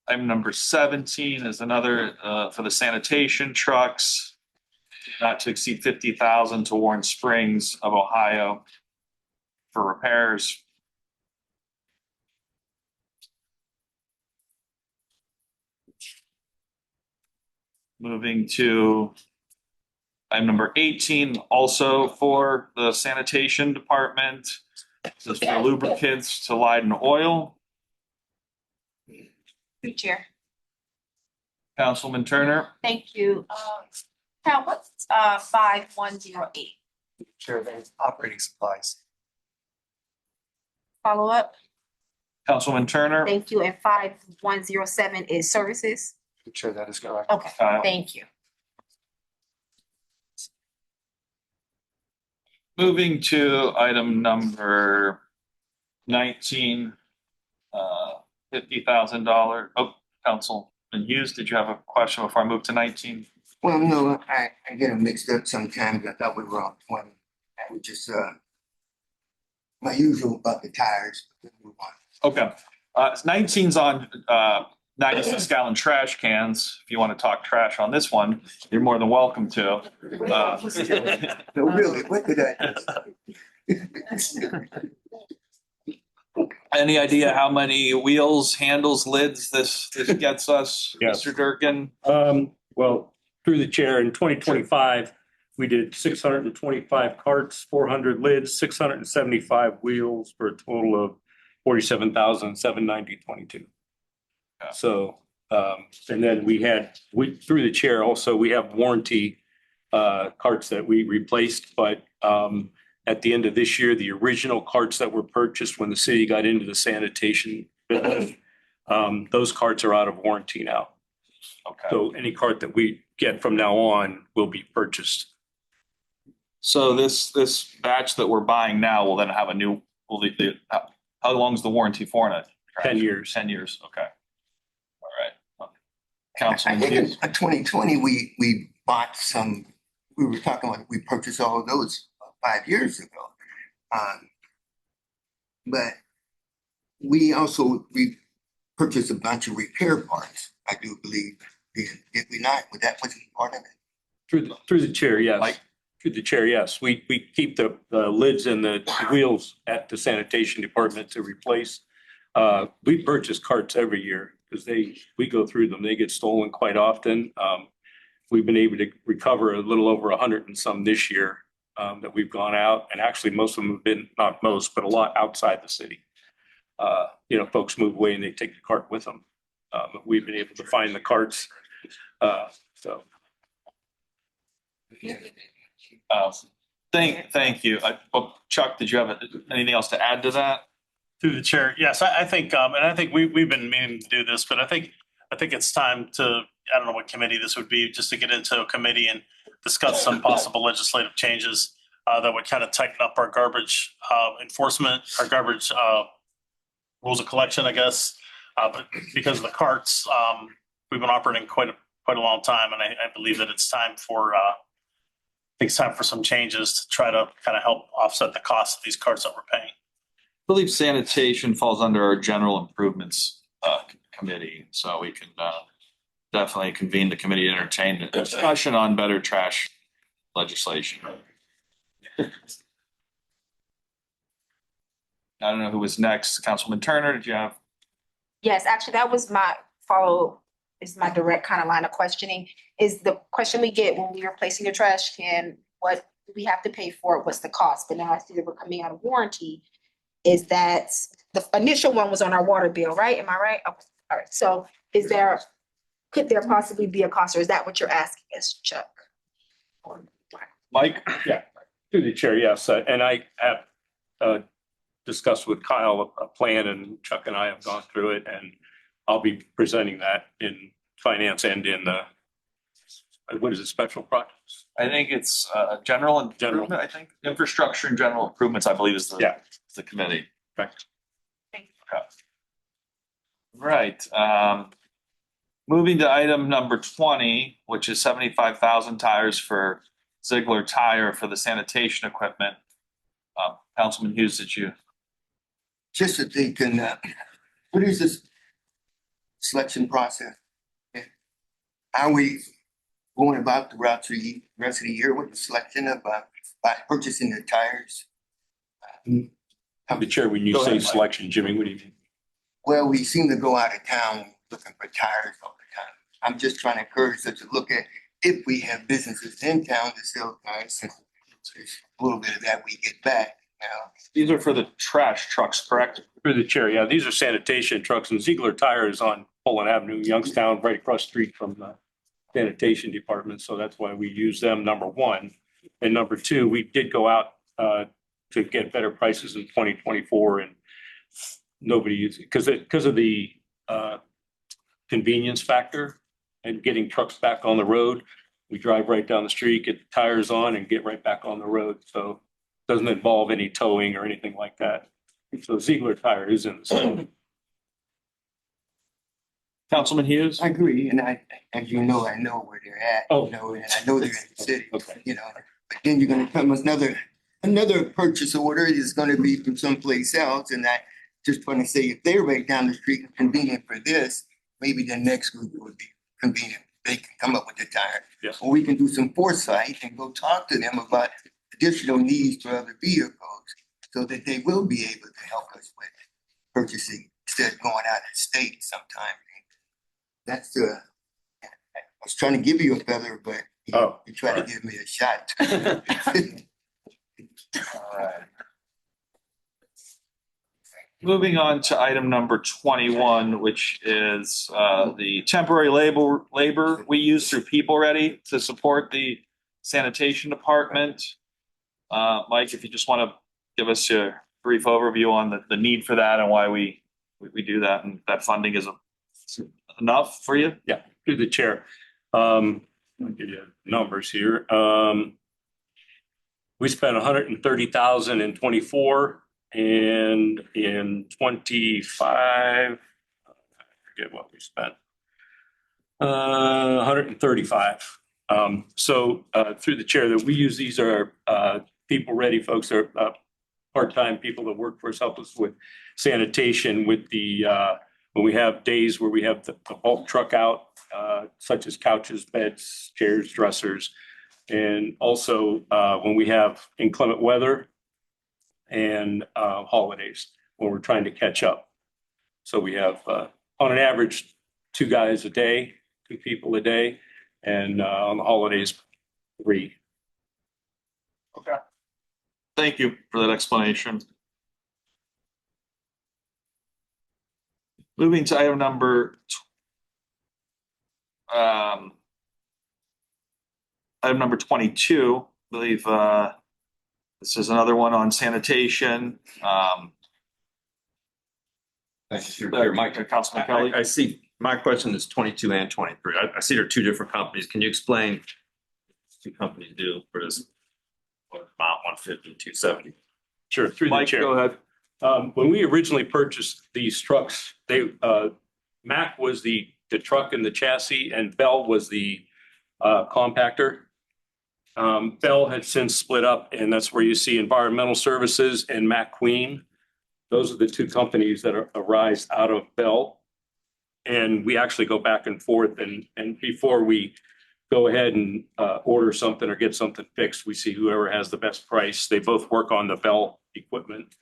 Speaker 1: item number 17 is another for the sanitation trucks, not to exceed 50,000 to Warren Springs of Ohio for repairs. Moving to item number 18, also for the sanitation department. This is for lubricants to Leiden Oil.
Speaker 3: Through chair.
Speaker 1: Councilman Turner?
Speaker 3: Thank you. Cal, what's 5108?
Speaker 4: Chair, that is operating supplies.
Speaker 3: Follow up?
Speaker 1: Councilman Turner?
Speaker 3: Thank you. And 5107 is services?
Speaker 4: Chair, that is correct.
Speaker 3: Okay,
Speaker 1: Kyle?
Speaker 3: thank you.
Speaker 1: moving to item number 19, $50,000. Oh, Councilman Hughes, did you have a question before I move to 19?
Speaker 12: Well, no, I get them mixed up sometimes. I thought we were on 20. I was just, my usual about the tires.
Speaker 1: Okay, 19's on 96 gallon trash cans. If you want to talk trash on this one, you're more than welcome to.
Speaker 12: No, really, what did I?
Speaker 1: Any idea how many wheels, handles, lids this gets us,
Speaker 13: Yes.
Speaker 1: Mr. Durkin?
Speaker 13: Well, through the chair, in 2025, we did 625 carts, 400 lids, 675 wheels for a total of 47,790.22. So, and then through the chair also, we have warranty carts that we replaced, but at the end of this year, the original carts that were purchased when the city got into the sanitation business, those carts are out of warranty now.
Speaker 1: Okay.
Speaker 13: So any cart that we get from now on will be purchased.
Speaker 1: So this batch that we're buying now will then have a new, how long's the warranty for it?
Speaker 13: 10 years.
Speaker 1: 10 years, okay. All right.
Speaker 12: I
Speaker 1: Councilman
Speaker 12: think
Speaker 1: Hughes?
Speaker 12: in 2020, we bought some, we were talking about, we purchased all of those 5 years ago. But we purchased a bunch of repair parts, I do believe. Did we not? That wasn't part of it.
Speaker 13: Through the chair, yes.
Speaker 1: Mike?
Speaker 13: Through the chair, yes. We keep the lids and the wheels at the sanitation department to replace. We purchase carts every year because we go through them. They get stolen quite often. We've been able to recover a little over 100 and some this year that we've gone out. And actually, most of them have been, not most, but a lot outside the city. Folks move away and they take the cart with them. But we've been able to find the carts.
Speaker 1: Thank you. Chuck, did you have anything else to add to that?
Speaker 11: Through the chair, yes, I think, and I think we've been meaning to do this, but I think it's time to, I don't know what committee this would be, just to get into a committee and discuss some possible legislative changes that would kind of tighten up our garbage enforcement, our garbage rules of collection, I guess. But because of the carts, we've been operating quite a long time, and I believe that it's time for some changes to try to kind of help offset the cost of these carts that we're paying.
Speaker 1: I believe sanitation falls under our general improvements committee, so we can definitely convene the committee to entertain a discussion on better trash legislation. I don't know who was next. Councilman Turner, did you have?
Speaker 3: Yes, actually, that was my my direct kind of line of questioning. Is the question we get when we are replacing a trash can, what do we have to pay for it? What's the cost? But now I see that we're coming out of warranty. Is that the initial one was on our water bill, right? Am I right? Okay. All right. So could there possibly be a cost, or is that what you're asking us, Chuck?
Speaker 1: Mike?
Speaker 13: Yeah, through the chair, yes. And I have discussed with Kyle a plan, and Chuck and I have gone through it, and I'll be presenting that in finance and in what is it, special projects?
Speaker 1: I think it's general improvement, I think. Infrastructure and general improvements, I believe, is the committee.
Speaker 13: Correct.
Speaker 1: Okay. Right. Moving to item number 20, which is 75,000 tires for Ziegler Tire for the sanitation equipment. Councilman Hughes, did you?
Speaker 12: Just that they can, what is this selection process? How are we going about throughout the rest of the year with the selection of by purchasing the tires?
Speaker 13: The chair, when you say selection, Jimmy, what do you mean?
Speaker 12: Well, we seem to go out of town looking for tires all the time. I'm just trying to encourage us to look at if we have businesses in town to sell tires, since there's a little bit of that we get back now.
Speaker 1: These are for the trash trucks, correct?
Speaker 13: Through the chair, yeah. These are sanitation trucks, and Ziegler Tire is on Poland Avenue, Youngstown, right across the street from the sanitation department. So that's why we use them, number one. And number two, we did go out to get better prices in 2024, and nobody used it because of the convenience factor and getting trucks back on the road. We drive right down the street, get the tires on, and get right back on the road. So doesn't involve any towing or anything like that. So Ziegler Tire is in the scope.
Speaker 1: Councilman Hughes?
Speaker 12: I agree, and as you know, I know where they're at,
Speaker 13: Oh.
Speaker 12: you know, and I know they're in the city,
Speaker 13: Okay.
Speaker 12: you know. But then you're gonna come another purchase order is gonna be from someplace else, and I just wanna say, if they're right down the street and convenient for this, maybe the next group would be convenient. They can come up with the tire.
Speaker 13: Yes.
Speaker 12: Or we can do some foresight and go talk to them about additional needs for other vehicles, so that they will be able to help us with purchasing instead of going out of state sometime. That's I was trying to give you a feather, but
Speaker 13: Oh,
Speaker 12: you tried to give me a shot.
Speaker 1: Moving on to item number 21, which is the temporary labor we use through People Ready to support the sanitation department. Mike, if you just want to give us a brief overview on the need for that and why we do that, and that funding is enough for you?
Speaker 13: Yeah, through the chair. I'll give you numbers here. We spent 130,000 in 24, and in 25, I forget what we spent. 135. So through the chair, that we use, these are People Ready folks, are part-time people that work for us, help us with sanitation, with the when we have days where we have the bulk truck out, such as couches, beds, chairs, dressers, and also when we have inclement weather and holidays, when we're trying to catch up. So we have, on an average, 2 guys a day, 2 people a day, and on the holidays, 3.
Speaker 1: Okay. Thank you for that explanation. Moving to item number 22, I believe this is another one on sanitation.
Speaker 14: Thank you. Mike,
Speaker 1: Councilman Kelly.
Speaker 14: I see, my question is 22 and 23. I see there are 2 different companies. Can you explain what 2 companies do for this? Amount 150, 270?
Speaker 13: Sure, through the
Speaker 1: Mike,
Speaker 13: chair.
Speaker 1: go ahead.
Speaker 13: When we originally purchased these trucks, Mack was the truck and the chassis, and Bell was the compactor. Bell had since split up, and that's where you see Environmental Services and Mack Queen. Those are the 2 companies that arise out of Bell. And we actually go back and forth, and before we go ahead and order something or get something fixed, we see whoever has the best price. They both work on the Bell equipment.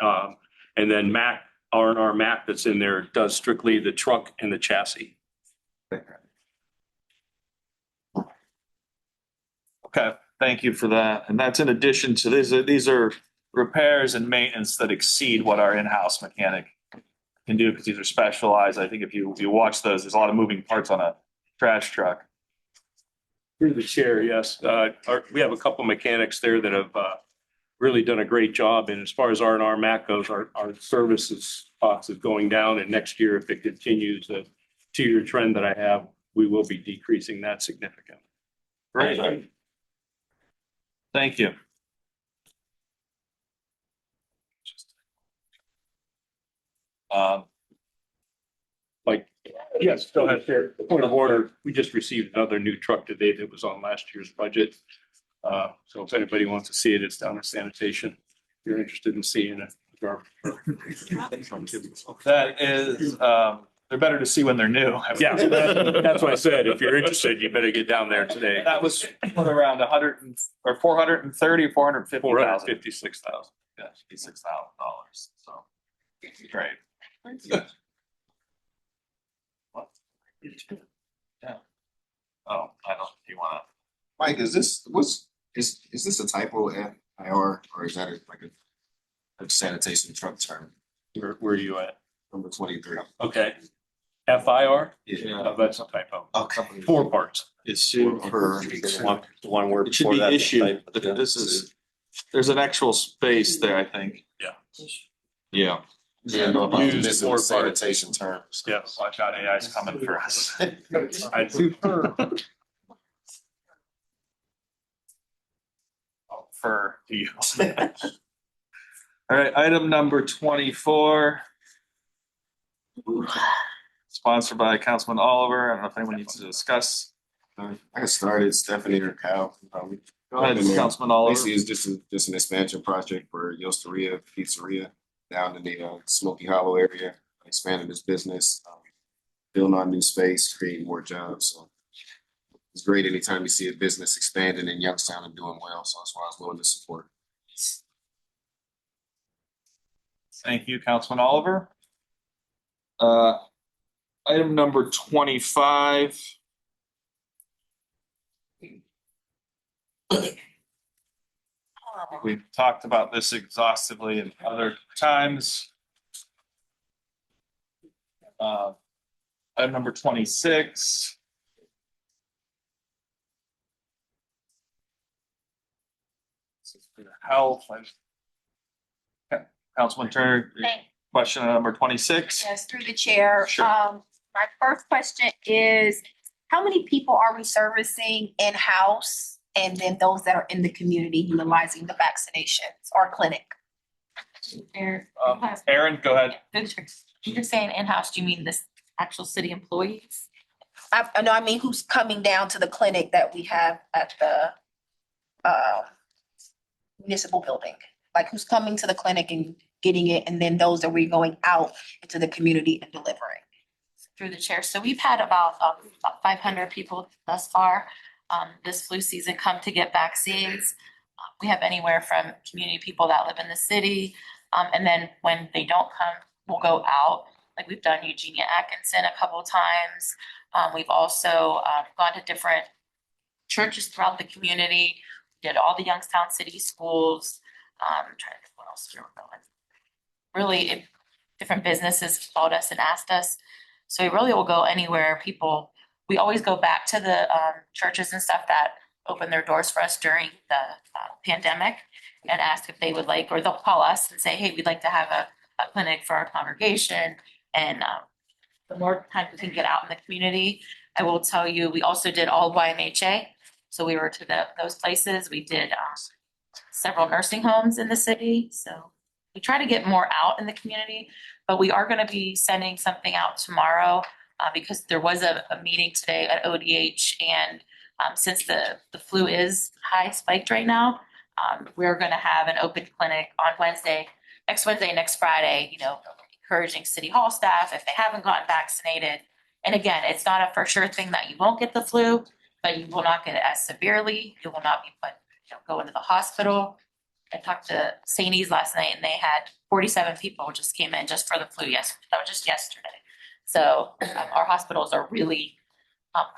Speaker 13: And then Mack, R&R Mack that's in there does strictly the truck and the chassis.
Speaker 1: Okay, thank you for that. And that's in addition to these are repairs and maintenance that exceed what our in-house mechanic can do, because these are specialized. I think if you watch those, there's a lot of moving parts on a trash truck.
Speaker 13: Through the chair, yes. We have a couple mechanics there that have really done a great job. And as far as R&R Mack goes, our services cost is going down. And next year, if it continues the 2-year trend that I have, we will be decreasing that significantly.
Speaker 1: Great. Thank you.
Speaker 13: Yes, go ahead, Chair. Point of order, we just received another new truck today that was on last year's budget. So if anybody wants to see it, it's down at sanitation. If you're interested in seeing it.
Speaker 1: That is, they're better to see when they're new.
Speaker 13: Yeah, that's what I said. If you're interested, you better get down there today.
Speaker 1: That was around 100 or 430 or 450,000.
Speaker 13: 456,000.
Speaker 1: Yeah, $56,000. So great. What? Yeah. Oh, I don't. You want to?
Speaker 2: Mike, is this a typo, FIR, or is that a sanitation truck term?
Speaker 13: Where are you at?
Speaker 2: Number 23.
Speaker 13: Okay. FIR?
Speaker 2: Yeah.
Speaker 13: Oh, that's a typo.
Speaker 2: Okay.
Speaker 13: 4 parts.
Speaker 1: It's sued for.
Speaker 14: One word.
Speaker 1: It should be issued. There's an actual space there, I think.
Speaker 13: Yeah.
Speaker 2: Yeah. Yeah, no, about
Speaker 13: Use
Speaker 2: missing
Speaker 13: 4
Speaker 2: the
Speaker 13: parts.
Speaker 2: sanitation terms.
Speaker 13: Yes.
Speaker 1: Watch out, AI's coming for us.
Speaker 13: I do.
Speaker 1: For you. All right, item number 24. Sponsored by Councilman Oliver. I don't know if anyone needs to discuss.
Speaker 2: I got started, Stephanie or Kyle.
Speaker 1: Go ahead, Councilman Oliver.
Speaker 2: Basically, it's just an expansion project for Yosteria Pizzeria down in the Smoky Hollow area, expanding this business, building on new space, creating more jobs. So it's great anytime you see a business expanding in Youngstown and doing well. So that's why I was willing to support.
Speaker 1: Thank you, Councilman Oliver. Item number 25. We've talked about this exhaustively in other times. Item number 26. This is for health. Councilman Turner, question number 26.
Speaker 3: Yes, through the chair.
Speaker 1: Sure.
Speaker 3: My first question is, how many people are we servicing in-house? And then those that are in the community utilizing the vaccinations or clinic?
Speaker 1: Aaron, go ahead.
Speaker 15: You're saying in-house, do you mean this actual city employees?
Speaker 3: I mean, who's coming down to the clinic that we have at the municipal building? Like who's coming to the clinic and getting it, and then those that we're going out into the community and delivering?
Speaker 15: Through the chair. So we've had about 500 people thus far this flu season come to get vaccines. We have anywhere from community people that live in the city. And then when they don't come, we'll go out. Like we've done Eugenia Atkinson a couple of times. We've also gone to different churches throughout the community. We did all the Youngstown City schools. I'm trying to think what else we were going. Really, different businesses called us and asked us. So we really will go anywhere people, we always go back to the churches and stuff that opened their doors for us during the pandemic and ask if they would like, or they'll call us and say, hey, we'd like to have a clinic for our congregation. And the more time we can get out in the community, I will tell you, we also did all of YMHA. So we were to those places. We did several nursing homes in the city. So we try to get more out in the community, but we are going to be sending something out tomorrow because there was a meeting today at ODH. And since the flu is high spiked right now, we're going to have an open clinic on next Wednesday, next Friday, encouraging City Hall staff if they haven't gotten vaccinated. And again, it's not a for sure thing that you won't get the flu, but you will not get it as severely. You will not be go into the hospital. I talked to Saints last night and they had 47 people just came in just for the flu. That was just yesterday. So our hospitals are really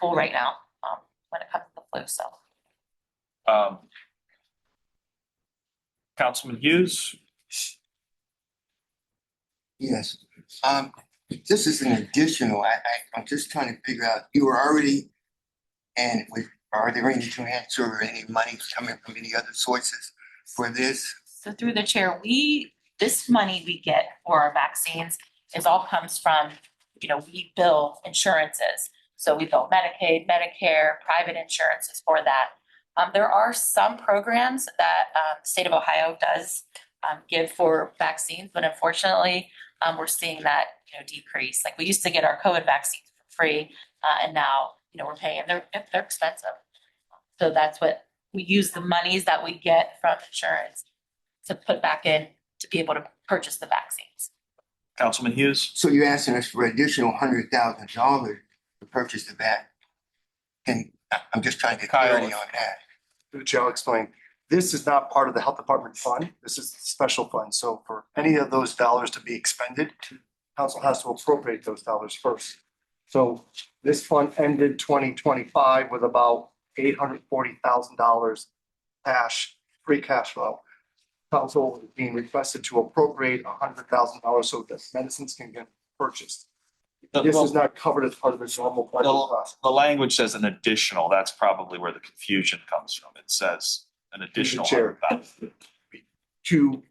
Speaker 15: full right now when it comes to the flu. So.
Speaker 1: Councilman Hughes.
Speaker 12: Yes, this is an additional, I'm just trying to figure out, you were already, are there any grants or any money coming from any other sources for this?
Speaker 15: So through the chair, this money we get for our vaccines all comes from, we bill insurances. So we bill Medicaid, Medicare, private insurances for that. There are some programs that the state of Ohio does give for vaccines, but unfortunately, we're seeing that, decrease. Like we used to get our COVID vaccines for free, and now, we're paying, they're expensive. So that's what we use the monies that we get from insurance to put back in to be able to purchase the vaccines.
Speaker 1: Councilman Hughes.
Speaker 12: So you're asking us for additional $100,000 to purchase the vaccine? And I'm just trying to get clarity on that.
Speaker 4: Which I'll explain. This is not part of the health department fund. This is a special fund. So for any of those dollars to be expended, council has to appropriate those dollars first. So this fund ended 2025 with about $840,000 cash, free cash flow. Council is being requested to appropriate $100,000 so that medicines can get purchased. This is not covered as part of the normal budget process.
Speaker 1: The language says an additional, that's probably where the confusion comes from. It says an additional.
Speaker 4: Chair, you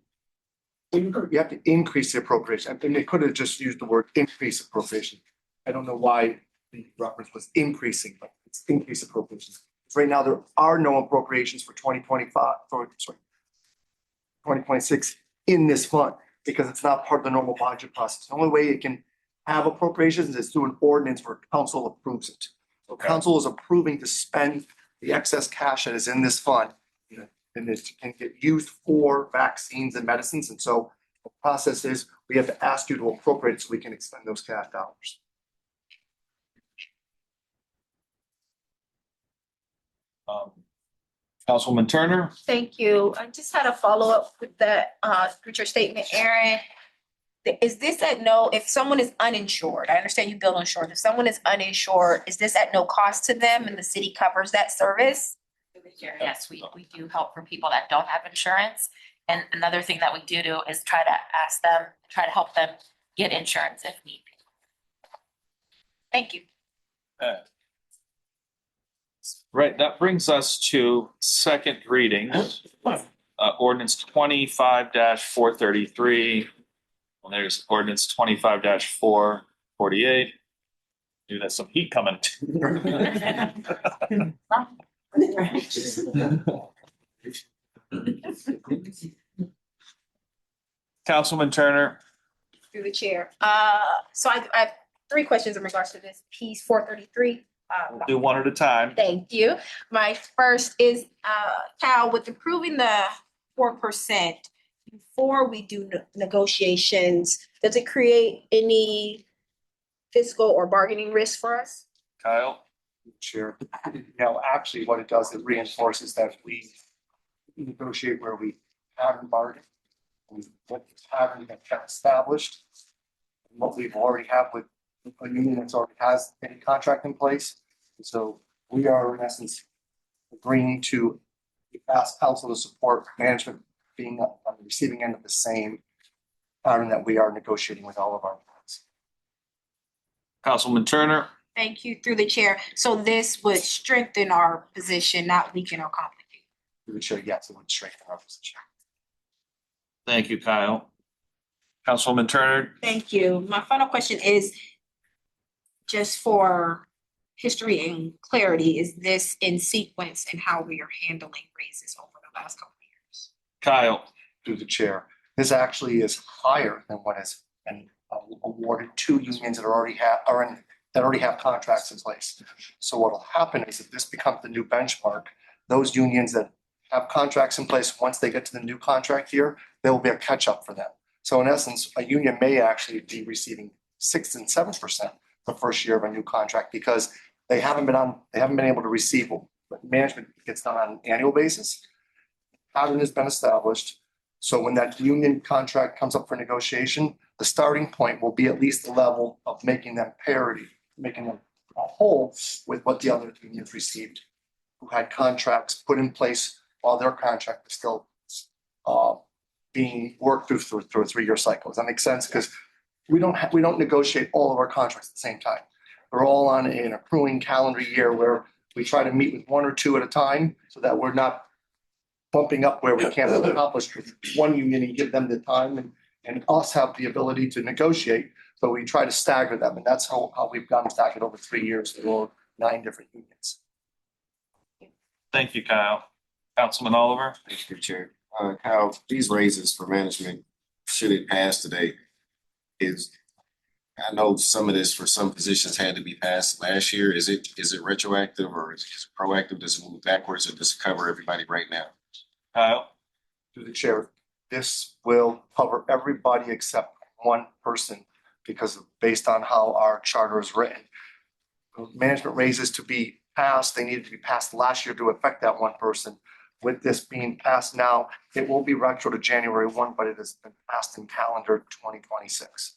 Speaker 4: have to increase the appropriation. I think they could have just used the word increase appropriation. I don't know why the reference was increasing, but it's increase appropriations. Right now, there are no appropriations for 2025, 2026 in this fund because it's not part of the normal budget process. The only way it can have appropriations is through an ordinance where council approves it. So council is approving to spend the excess cash that is in this fund. And it can get used for vaccines and medicines. And so the process is we have to ask you to appropriate so we can expend those cash dollars.
Speaker 1: Councilwoman Turner?
Speaker 3: Thank you. I just had a follow-up with that, with your statement, Aaron. Is this at no, if someone is uninsured, I understand you bill insurance, if someone is uninsured, is this at no cost to them and the city covers that service?
Speaker 15: Yes, we do help for people that don't have insurance. And another thing that we do is try to help them get insurance if need be.
Speaker 3: Thank you.
Speaker 1: Right, that brings us to second reading. Ordinance 25-433. Well, there's ordinance 25-448. Dude, there's some heat coming. Councilman Turner?
Speaker 3: Through the chair. So I have three questions in regards to this piece 433.
Speaker 1: Do one at a time.
Speaker 3: Thank you. My first is, Cal, with approving the 4%, before we do negotiations, does it create any fiscal or bargaining risk for us?
Speaker 1: Kyle?
Speaker 4: Sure. Now, actually, what it does, it reinforces that we negotiate where we haven't bargained. What haven't been established. What we've already have with a union that's already has any contract in place. So we are in essence agreeing to ask council to support management being on the receiving end of the same pattern that we are negotiating with all of our plans.
Speaker 1: Councilman Turner?
Speaker 3: Thank you, through the chair. So this would strengthen our position, not weaken or complicate.
Speaker 4: We would show, yes, it would strengthen our position.
Speaker 1: Thank you, Kyle. Councilwoman Turner?
Speaker 3: Thank you. My final question is just for history and clarity, is this in sequence in how we are handling raises over the last couple of years?
Speaker 1: Kyle?
Speaker 4: Through the chair, this actually is higher than what has been awarded to unions that already have contracts in place. So what will happen is if this becomes the new benchmark, those unions that have contracts in place, once they get to the new contract year, there will be a catch up for them. So in essence, a union may actually be receiving 6 and 7% the first year of a new contract because they haven't been able to receive what management gets done on an annual basis. Pattern has been established. So when that union contract comes up for negotiation, the starting point will be at least the level of making them parity, making them a whole with what the other unions received, who had contracts put in place while their contract is still being worked through a 3-year cycle. Does that make sense? Because we don't negotiate all of our contracts at the same time. We're all on an accruing calendar year where we try to meet with 1 or 2 at a time so that we're not bumping up where we can't accomplish with one union and give them the time and us have the ability to negotiate. So we try to stagger them, and that's how we've gotten staggered over 3 years for 9 different unions.
Speaker 1: Thank you, Kyle. Councilman Oliver?
Speaker 2: Thank you, Chair. Kyle, these raises for management, should it pass today, I know some of this for some positions had to be passed last year. Is it retroactive or is it proactive? Does it move backwards or does it cover everybody right now?
Speaker 1: Kyle?
Speaker 4: Through the chair, this will cover everybody except one person because based on how our charter is written. Management raises to be passed, they needed to be passed last year to affect that one person. With this being passed now, it will be retro to January 1, but it has been passed in calendar 2026.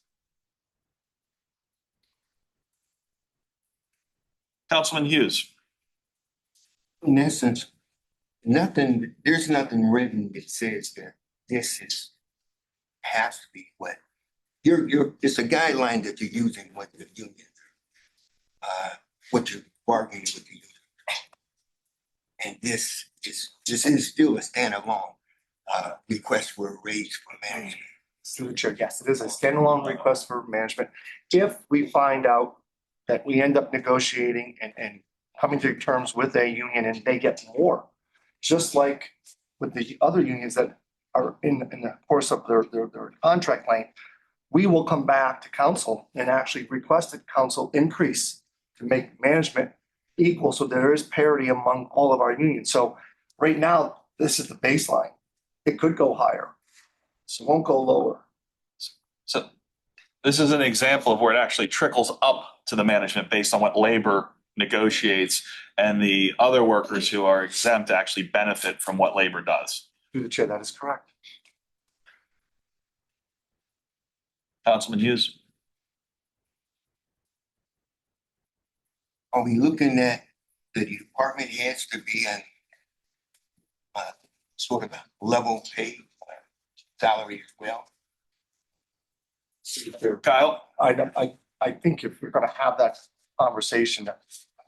Speaker 1: Councilman Hughes?
Speaker 12: In essence, there's nothing written that says that this has to be what it's a guideline that you're using with the union, what you're bargaining with the union. And this is still a standalone request for a raise for management.
Speaker 4: Through the chair, yes, it is a standalone request for management. If we find out that we end up negotiating and coming to terms with a union and they get more, just like with the other unions that are in the course of their contract length, we will come back to council and actually request a council increase to make management equal, so there is parity among all of our unions. So right now, this is the baseline. It could go higher, so it won't go lower.
Speaker 1: So this is an example of where it actually trickles up to the management based on what labor negotiates, and the other workers who are exempt actually benefit from what labor does.
Speaker 4: Through the chair, that is correct.
Speaker 1: Councilman Hughes?
Speaker 12: Are we looking at the department heads to be in sort of a level pay salary as well?
Speaker 1: Kyle?
Speaker 4: I think if we're gonna have that conversation, I'm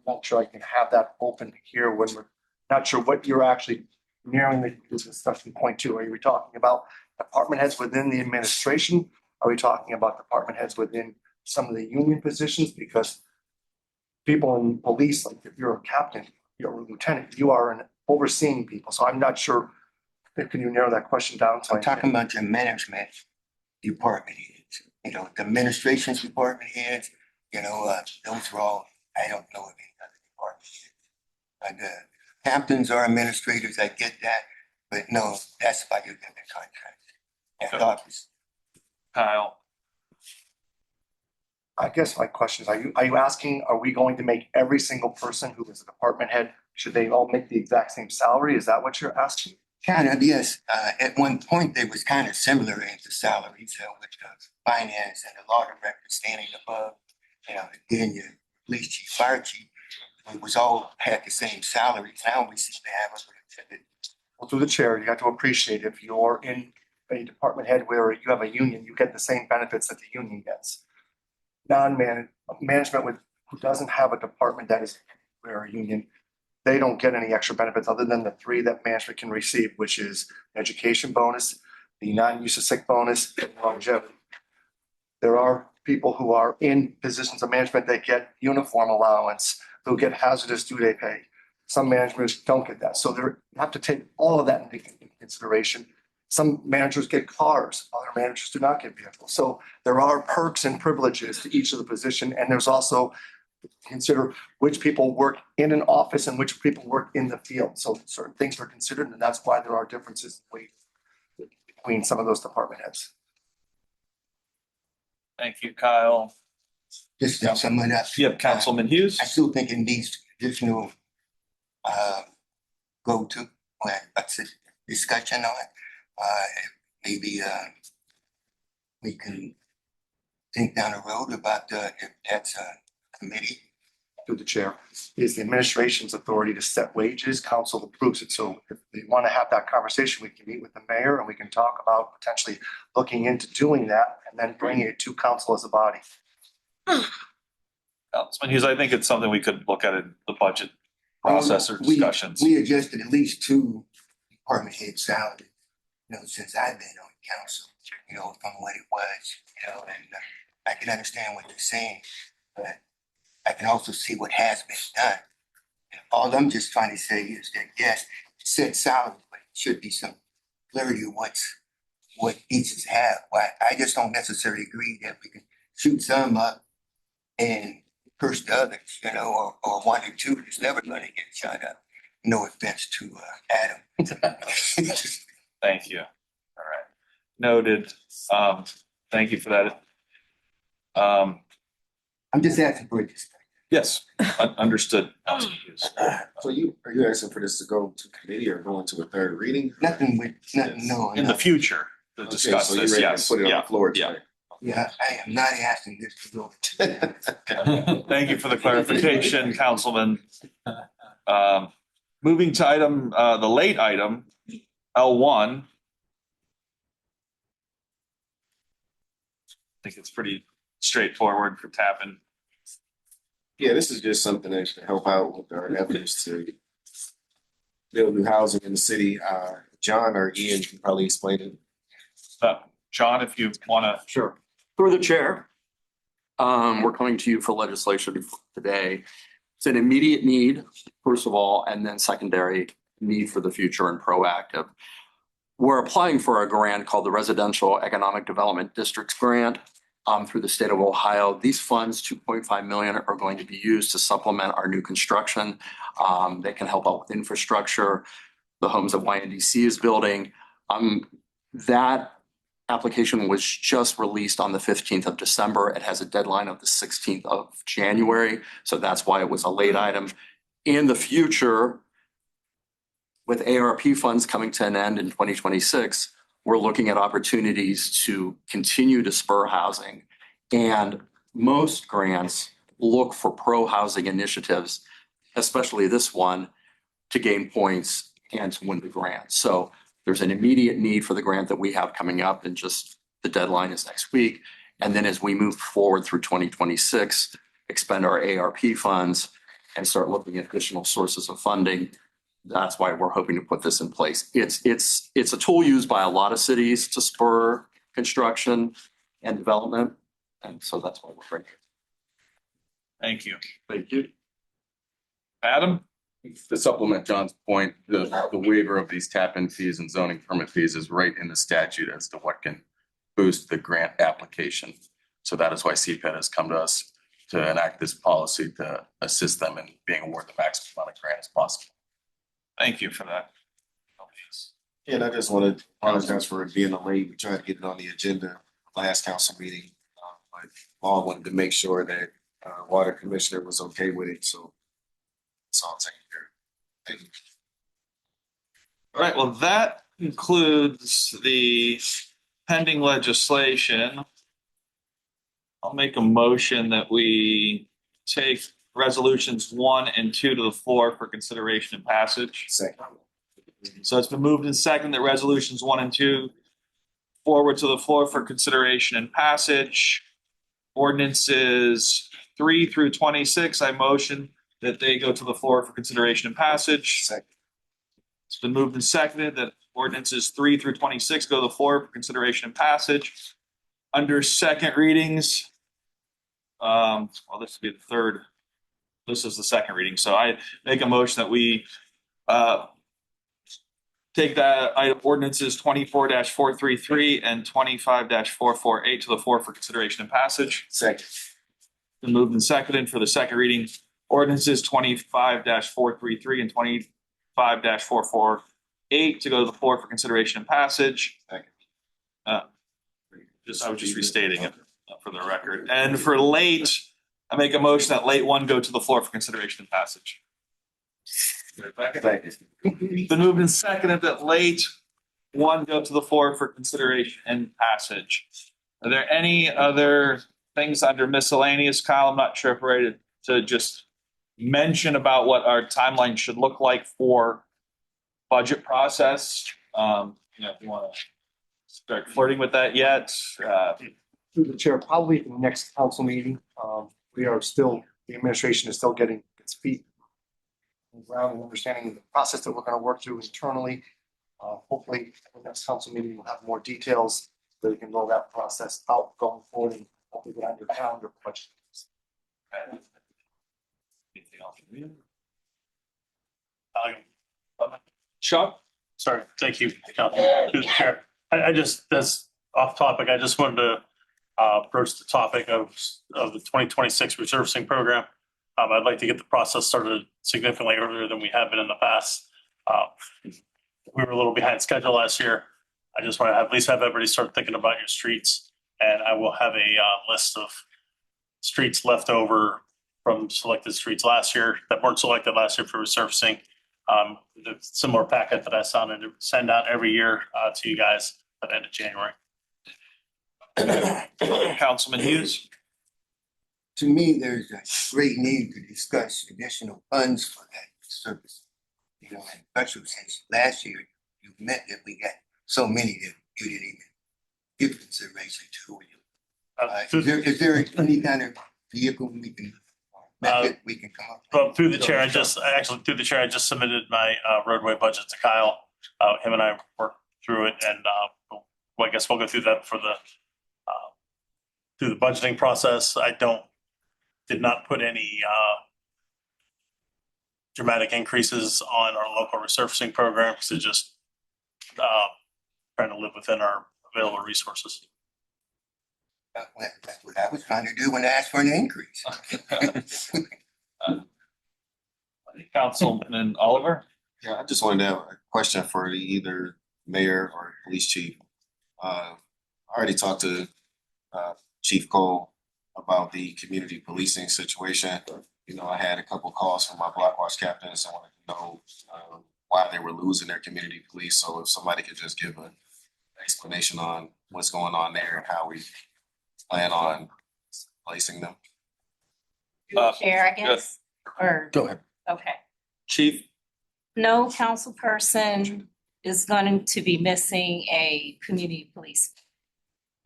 Speaker 4: not sure I can have that open here when we're not sure what you're actually nearing the discussion point to. Are we talking about department heads within the administration? Are we talking about department heads within some of the union positions? Because people in police, like if you're a captain, you're a lieutenant, you are overseeing people. So I'm not sure. Can you narrow that question down?
Speaker 12: I'm talking about your management department heads, the administration's department heads, those are all, I don't know of any other department heads. The captains are administrators, I get that, but no, that's by your union contract. And obviously.
Speaker 1: Kyle?
Speaker 4: I guess my question is, are you asking, are we going to make every single person who is a department head, should they all make the exact same salary? Is that what you're asking?
Speaker 12: Kind of, yes. At one point, they was kind of similar in the salaries, with the finance and the law director standing above, then your police chief, fire chief, it was all had the same salaries. Now we seem to have a
Speaker 4: Well, through the chair, you have to appreciate if you're in a department head where you have a union, you get the same benefits that the union gets. Management who doesn't have a department that is where a union, they don't get any extra benefits other than the three that management can receive, which is education bonus, the non-use of sick bonus, and longevity. There are people who are in positions of management that get uniform allowance, who get hazardous duty pay. Some managements don't get that. So you have to take all of that into consideration. Some managers get cars, other managers do not get vehicles. So there are perks and privileges to each of the position, and there's also consider which people work in an office and which people work in the field. So certain things are considered, and that's why there are differences between some of those department heads.
Speaker 1: Thank you, Kyle.
Speaker 12: Just to sum it up.
Speaker 1: Yep, Councilman Hughes?
Speaker 12: I still think it needs additional discussion on it. Maybe we can think down the road about if that's a committee.
Speaker 4: Through the chair, is the administration's authority to set wages, council approves it. So if they want to have that conversation, we can meet with the mayor and we can talk about potentially looking into doing that and then bringing it to council as a body.
Speaker 1: Councilman Hughes, I think it's something we could look at in the budget process or discussions.
Speaker 12: We adjusted at least 2 department head salaries, since I've been on council, from what it was, and I can understand what you're saying, but I can also see what has been done. And all I'm just trying to say is that, yes, set salary, but it should be some clarity of what each has have. Why I just don't necessarily agree that we can shoot some up and curse the others, or 1 or 2 that's never going to get shot up. No offense to Adam.
Speaker 1: Thank you. All right. Noted. Thank you for that.
Speaker 12: I'm just asking for a discussion.
Speaker 1: Yes, understood. Councilman Hughes.
Speaker 2: So are you asking for this to go to committee or go into a third reading?
Speaker 12: Nothing, no.
Speaker 1: In the future, to
Speaker 2: Okay,
Speaker 1: discuss
Speaker 2: so you're
Speaker 1: this,
Speaker 2: ready to
Speaker 1: yes.
Speaker 2: put it on
Speaker 1: Yeah.
Speaker 2: the floor
Speaker 1: Yeah.
Speaker 2: tonight?
Speaker 12: Yeah, I am not asking this to go.
Speaker 1: Thank you for the clarification, Councilman. Moving to item, the late item, L1. I think it's pretty straightforward for Tappan.
Speaker 2: Yeah, this is just something that should help out with our efforts to build new housing in the city. John or Ian can probably explain it.
Speaker 1: John, if you want to.
Speaker 16: Sure. Through the chair, we're coming to you for legislation today. It's an immediate need, first of all, and then secondary need for the future and proactive. we're applying for a grant called the Residential Economic Development Districts Grant through the state of Ohio. These funds, 2.5 million, are going to be used to supplement our new construction. They can help out with infrastructure, the homes that YNDC is building. That application was just released on the 15th of December. It has a deadline of the 16th of January. So that's why it was a late item. In the future, with ARP funds coming to an end in 2026, we're looking at opportunities to continue to spur housing. And most grants look for pro-housing initiatives, especially this one, to gain points and to win the grant. So there's an immediate need for the grant that we have coming up, and just the deadline is next week. And then as we move forward through 2026, expend our ARP funds and start looking at additional sources of funding. That's why we're hoping to put this in place. It's a tool used by a lot of cities to spur construction and development. And so that's why we're bringing it.
Speaker 1: Thank you.
Speaker 16: Thank you.
Speaker 1: Adam?
Speaker 17: To supplement John's point, the waiver of these tap-in fees and zoning permit fees is right in the statute as to what can boost the grant application. So that is why CPED has come to us to enact this policy to assist them in being awarded the maximum amount of grant as possible.
Speaker 1: Thank you for that.
Speaker 2: And I just want to apologize for it being late. We tried to get it on the agenda last council meeting. But Paul wanted to make sure that water commissioner was okay with it, so it's all taken care of. Thank you.
Speaker 1: All right, well, that concludes the pending legislation. I'll make a motion that we take resolutions 1 and 2 to the floor for consideration and passage.
Speaker 2: Second.
Speaker 1: So it's been moved and second that resolutions 1 and 2 forward to the floor for consideration and passage. Ordinances 3 through 26, I motion that they go to the floor for consideration and passage.
Speaker 2: Second.
Speaker 1: It's been moved and seconded that ordinances 3 through 26 go to the floor for consideration and passage. Under second readings, well, this would be the third. This is the second reading. So I make a motion that we take that item ordinances 24-433 and 25-448 to the floor for consideration and passage.
Speaker 2: Second.
Speaker 1: Been moved and seconded for the second reading. Ordinances 25-433 and 25-448 to go to the floor for consideration and passage.
Speaker 2: Second.
Speaker 1: I was just restating it for the record. And for late, I make a motion that late 1 go to the floor for consideration and passage. Been moved and seconded that late 1 go to the floor for consideration and passage. Are there any other things under miscellaneous, Kyle? I'm not sure if we're ready to just mention about what our timeline should look like for budget process. If you want to start flirting with that yet.
Speaker 4: Through the chair, probably in the next council meeting, the administration is still getting its feet on the ground and understanding the process that we're going to work through internally. Hopefully, the next council meeting will have more details so we can roll that process out going forward and hopefully get on your calendar budget.
Speaker 1: Anything else from you?
Speaker 11: Chuck? Sorry, thank you, Councilman. Through the chair. I just, that's off topic. I just wanted to approach the topic of the 2026 resurfacing program. I'd like to get the process started significantly earlier than we have been in the past. We were a little behind schedule last year. I just want to at least have everybody start thinking about your streets. And I will have a list of streets left over from selected streets last year that weren't selected last year for resurfacing. The similar packet that I send out every year to you guys at the end of January.
Speaker 1: Councilman Hughes?
Speaker 12: To me, there's a great need to discuss additional funds for that service. And especially since last year, you meant that we got so many that you didn't even give consideration to. Is there any kind of vehicle we can method we can come up with?
Speaker 11: Well, through the chair, I just submitted my roadway budget to Kyle. Him and I worked through it, and I guess we'll go through that for through the budgeting process. Did not put any dramatic increases on our local resurfacing program because it just trying to live within our available resources.
Speaker 12: That's what I was trying to do when I asked for an increase.
Speaker 1: Councilman Oliver?
Speaker 2: Yeah, I just wanted to have a question for the either mayor or police chief. I already talked to Chief Cole about the community policing situation. You know, I had a couple calls from my block watch captains. I wanted to know why they were losing their community police. So if somebody could just give an explanation on what's going on there and how we plan on placing them.
Speaker 9: Chair, I guess, or,
Speaker 2: Go ahead.
Speaker 9: okay.
Speaker 1: Chief?
Speaker 9: No council person is going to be missing a community police.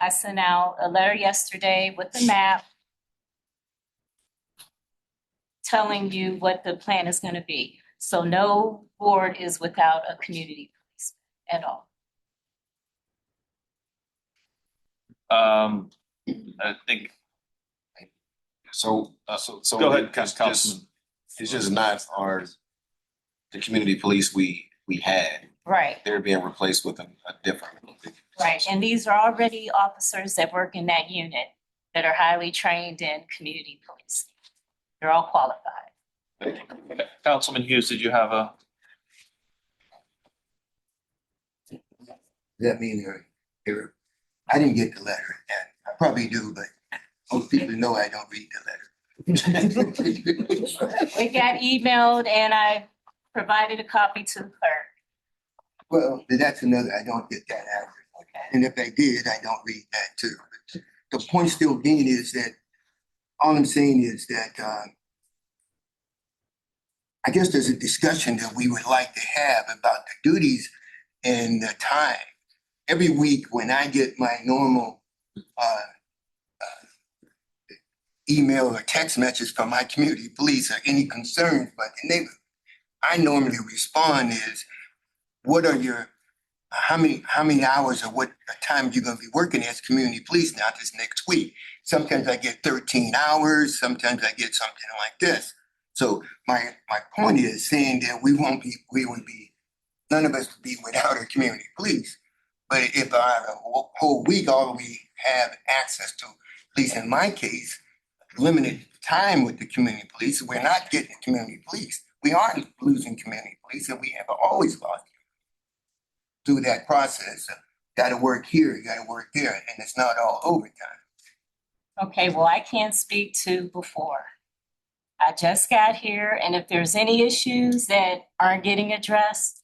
Speaker 9: I sent out a letter yesterday with the map telling you what the plan is going to be. So no board is without a community police at all.
Speaker 1: I think.
Speaker 2: So
Speaker 1: Go ahead,
Speaker 2: Councilman. It's just not the community police we had.
Speaker 9: Right.
Speaker 2: They're being replaced with a different.
Speaker 9: Right, and these are already officers that work in that unit that are highly trained in community police. They're all qualified.
Speaker 1: Councilman Hughes, did you have a?
Speaker 12: Does that mean I didn't get the letter, and I probably do, but most people know I don't read the letter.
Speaker 9: It got emailed and I provided a copy to the clerk.
Speaker 12: Well, that's another, I don't get that address. And if I did, I don't read that too. But the point still being is that, all I'm saying is that, I guess there's a discussion that we would like to have about the duties and the time. Every week when I get my normal, email or text message from my community police or any concerns about the neighborhood, I normally respond is, what are your, how many hours or what time you're gonna be working as community police now this next week? Sometimes I get 13 hours, sometimes I get something like this. So my point is saying that we would be, none of us would be without a community police. But if our whole week, all we have access to, at least in my case, limited time with the community police, we're not getting community police. We aren't losing community police, and we have always lost through that process. Gotta work here, you gotta work there, and it's not all overtime.
Speaker 9: Okay, well, I can't speak to before. I just got here, and if there's any issues that aren't getting addressed,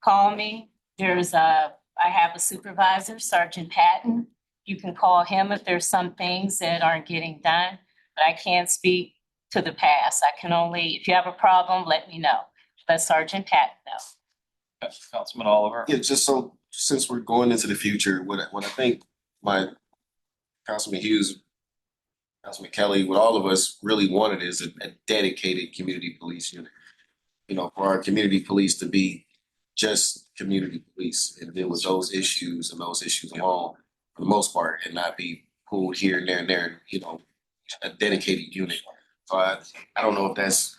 Speaker 9: call me. I have a supervisor, Sergeant Patton. You can call him if there's some things that aren't getting done, but I can't speak to the past. I can only, if you have a problem, let me know. Let Sergeant Patton know.
Speaker 1: Councilman Oliver?
Speaker 2: Yeah, just so, since we're going into the future, what I think my Councilman Hughes, Councilman Kelly, what all of us really wanted is a dedicated community police unit. You know, for our community police to be just community police, and deal with those issues and those issues alone for the most part, and not be pulled here and there and there, you know, a dedicated unit. So I don't know if that's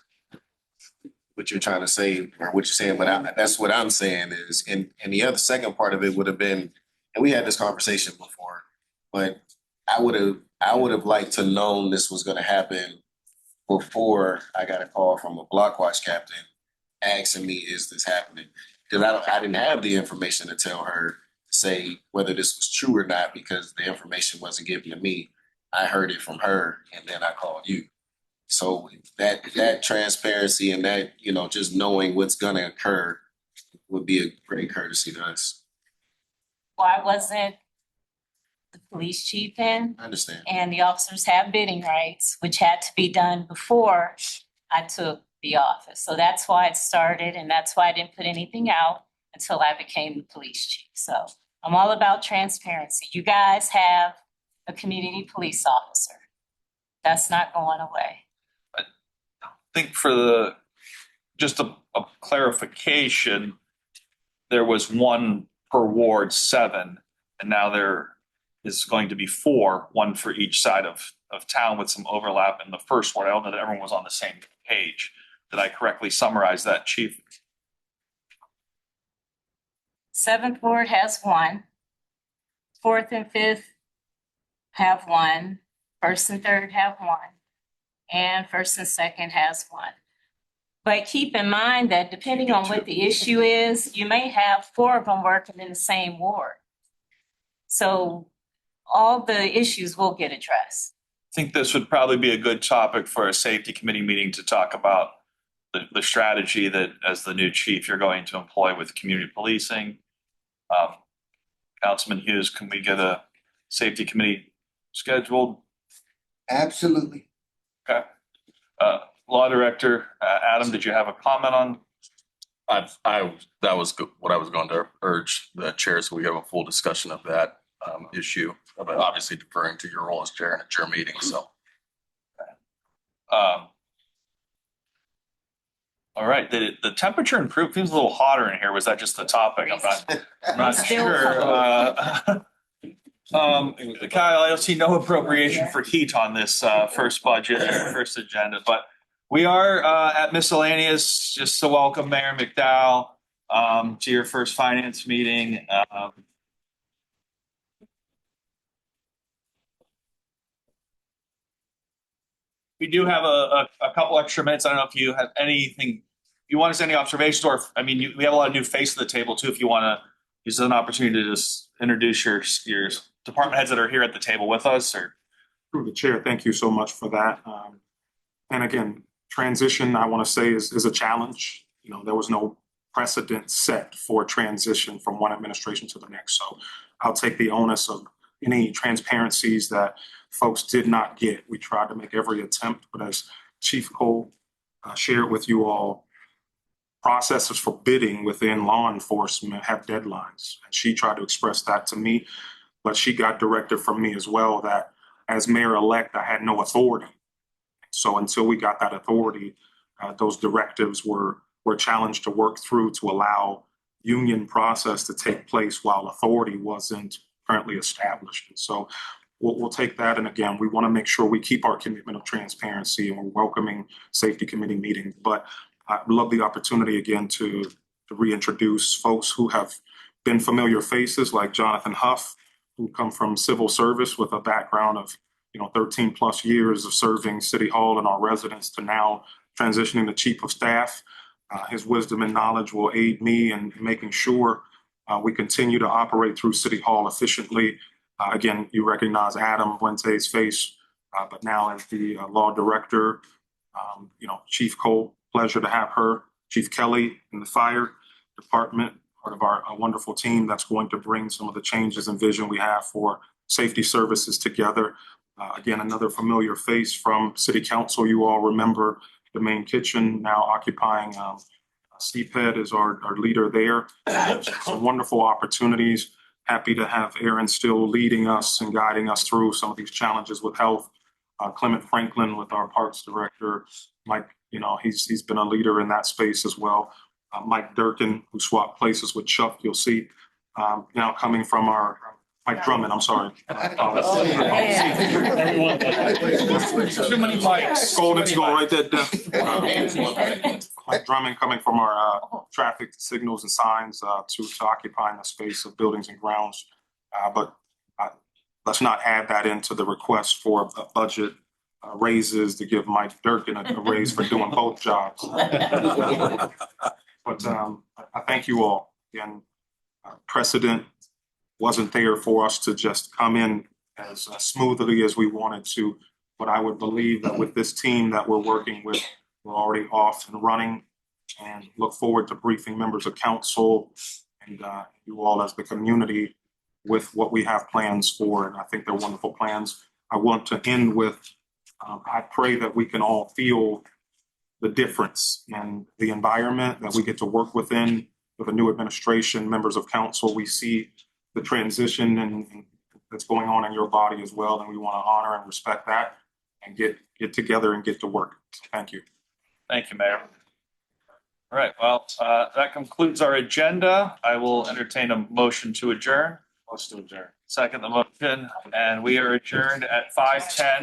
Speaker 2: what you're trying to say or what you're saying, but that's what I'm saying is, and the other second part of it would have been, and we had this conversation before, but I would have liked to known this was gonna happen before I got a call from a block watch captain asking me, is this happening? Because I didn't have the information to tell her, say whether this was true or not, because the information wasn't given to me. I heard it from her, and then I called you. So that transparency and that, you know, just knowing what's gonna occur would be a great courtesy to us.
Speaker 9: Why wasn't the police chief in?
Speaker 2: I understand.
Speaker 9: And the officers have bidding rights, which had to be done before I took the office. So that's why it started, and that's why I didn't put anything out until I became the police chief. So I'm all about transparency. You guys have a community police officer. That's not going away.
Speaker 1: I think for just a clarification, there was one per Ward 7, and now there is going to be 4, one for each side of town with some overlap in the first ward. I don't know that everyone was on the same page. Did I correctly summarize that, Chief?
Speaker 9: Seventh Ward has one. Fourth and fifth have one. First and third have one. And first and second has one. But keep in mind that depending on what the issue is, you may have 4 of them working in the same ward. So all the issues will get addressed.
Speaker 1: I think this would probably be a good topic for a safety committee meeting to talk about the strategy that, as the new chief, you're going to employ with community policing. Councilman Hughes, can we get a safety committee scheduled?
Speaker 12: Absolutely.
Speaker 1: Okay. Law Director, Adam, did you have a comment on?
Speaker 17: That was what I was going to urge the chair, so we have a full discussion of that issue, but obviously deferring to your role as chair in a chair meeting, so.
Speaker 1: All right, the temperature improved, feels a little hotter in here. Was that just the topic? I'm not sure. Kyle, I see no appropriation for heat on this first budget, first agenda, but we are at miscellaneous, just to welcome Mayor McDowell to your first finance meeting. We do have a couple extra minutes. I don't know if you have anything, you want to say any observations, or, I mean, we have a lot of new faces at the table too, if you want to use an opportunity to just introduce your department heads that are here at the table with us, or.
Speaker 8: Through the chair, thank you so much for that. And again, transition, I want to say, is a challenge. You know, there was no precedent set for transition from one administration to the next. So I'll take the onus of any transparencies that folks did not get. We tried to make every attempt, but as Chief Cole shared with you all, processes for bidding within law enforcement have deadlines. And she tried to express that to me, but she got directive from me as well that as mayor-elect, I had no authority. So until we got that authority, those directives were challenged to work through to allow union process to take place while authority wasn't currently established. And so we'll take that. And again, we want to make sure we keep our commitment of transparency, and we're welcoming safety committee meetings. But I'd love the opportunity again to reintroduce folks who have been familiar faces like Jonathan Huff, who come from civil service with a background of 13 plus years of serving City Hall and our residents, to now transitioning to Chief of Staff. His wisdom and knowledge will aid me in making sure we continue to operate through City Hall efficiently. Again, you recognize Adam Fuente's face, but now as the law director, Chief Cole, pleasure to have her. Chief Kelly in the fire department, part of our wonderful team that's going to bring some of the changes and vision we have for safety services together. Again, another familiar face from City Council. You all remember the main kitchen now occupying CPED is our leader there. Some wonderful opportunities. Happy to have Aaron still leading us and guiding us through some of these challenges with health. Clement Franklin with our parks director. Mike, he's been a leader in that space as well. Mike Durkin, who swapped places with Chuck, you'll see now coming from our Mike Drummond, I'm sorry.
Speaker 1: Too many mics.
Speaker 8: Golden's going right there down. Mike Drummond coming from our traffic signals and signs to occupying the space of buildings and grounds. But let's not add that into the request for budget raises to give Mike Durkin a raise for doing both jobs. But I thank you all. Again, precedent wasn't there for us to just come in as smoothly as we wanted to. But I would believe that with this team that we're working with, we're already off and running, and look forward to briefing members of council and you all as the community with what we have plans for. And I think they're wonderful plans. I want to end with, I pray that we can all feel the difference in the environment that we get to work within with a new administration, members of council. We see the transition and that's going on in your body as well. And we want to honor and respect that and get together and get to work. So thank you.
Speaker 1: Thank you, Mayor. All right, well, that concludes our agenda. I will entertain a motion to adjourn.
Speaker 8: Let's do adjourn.
Speaker 1: Second the motion, and we are adjourned at 5:10.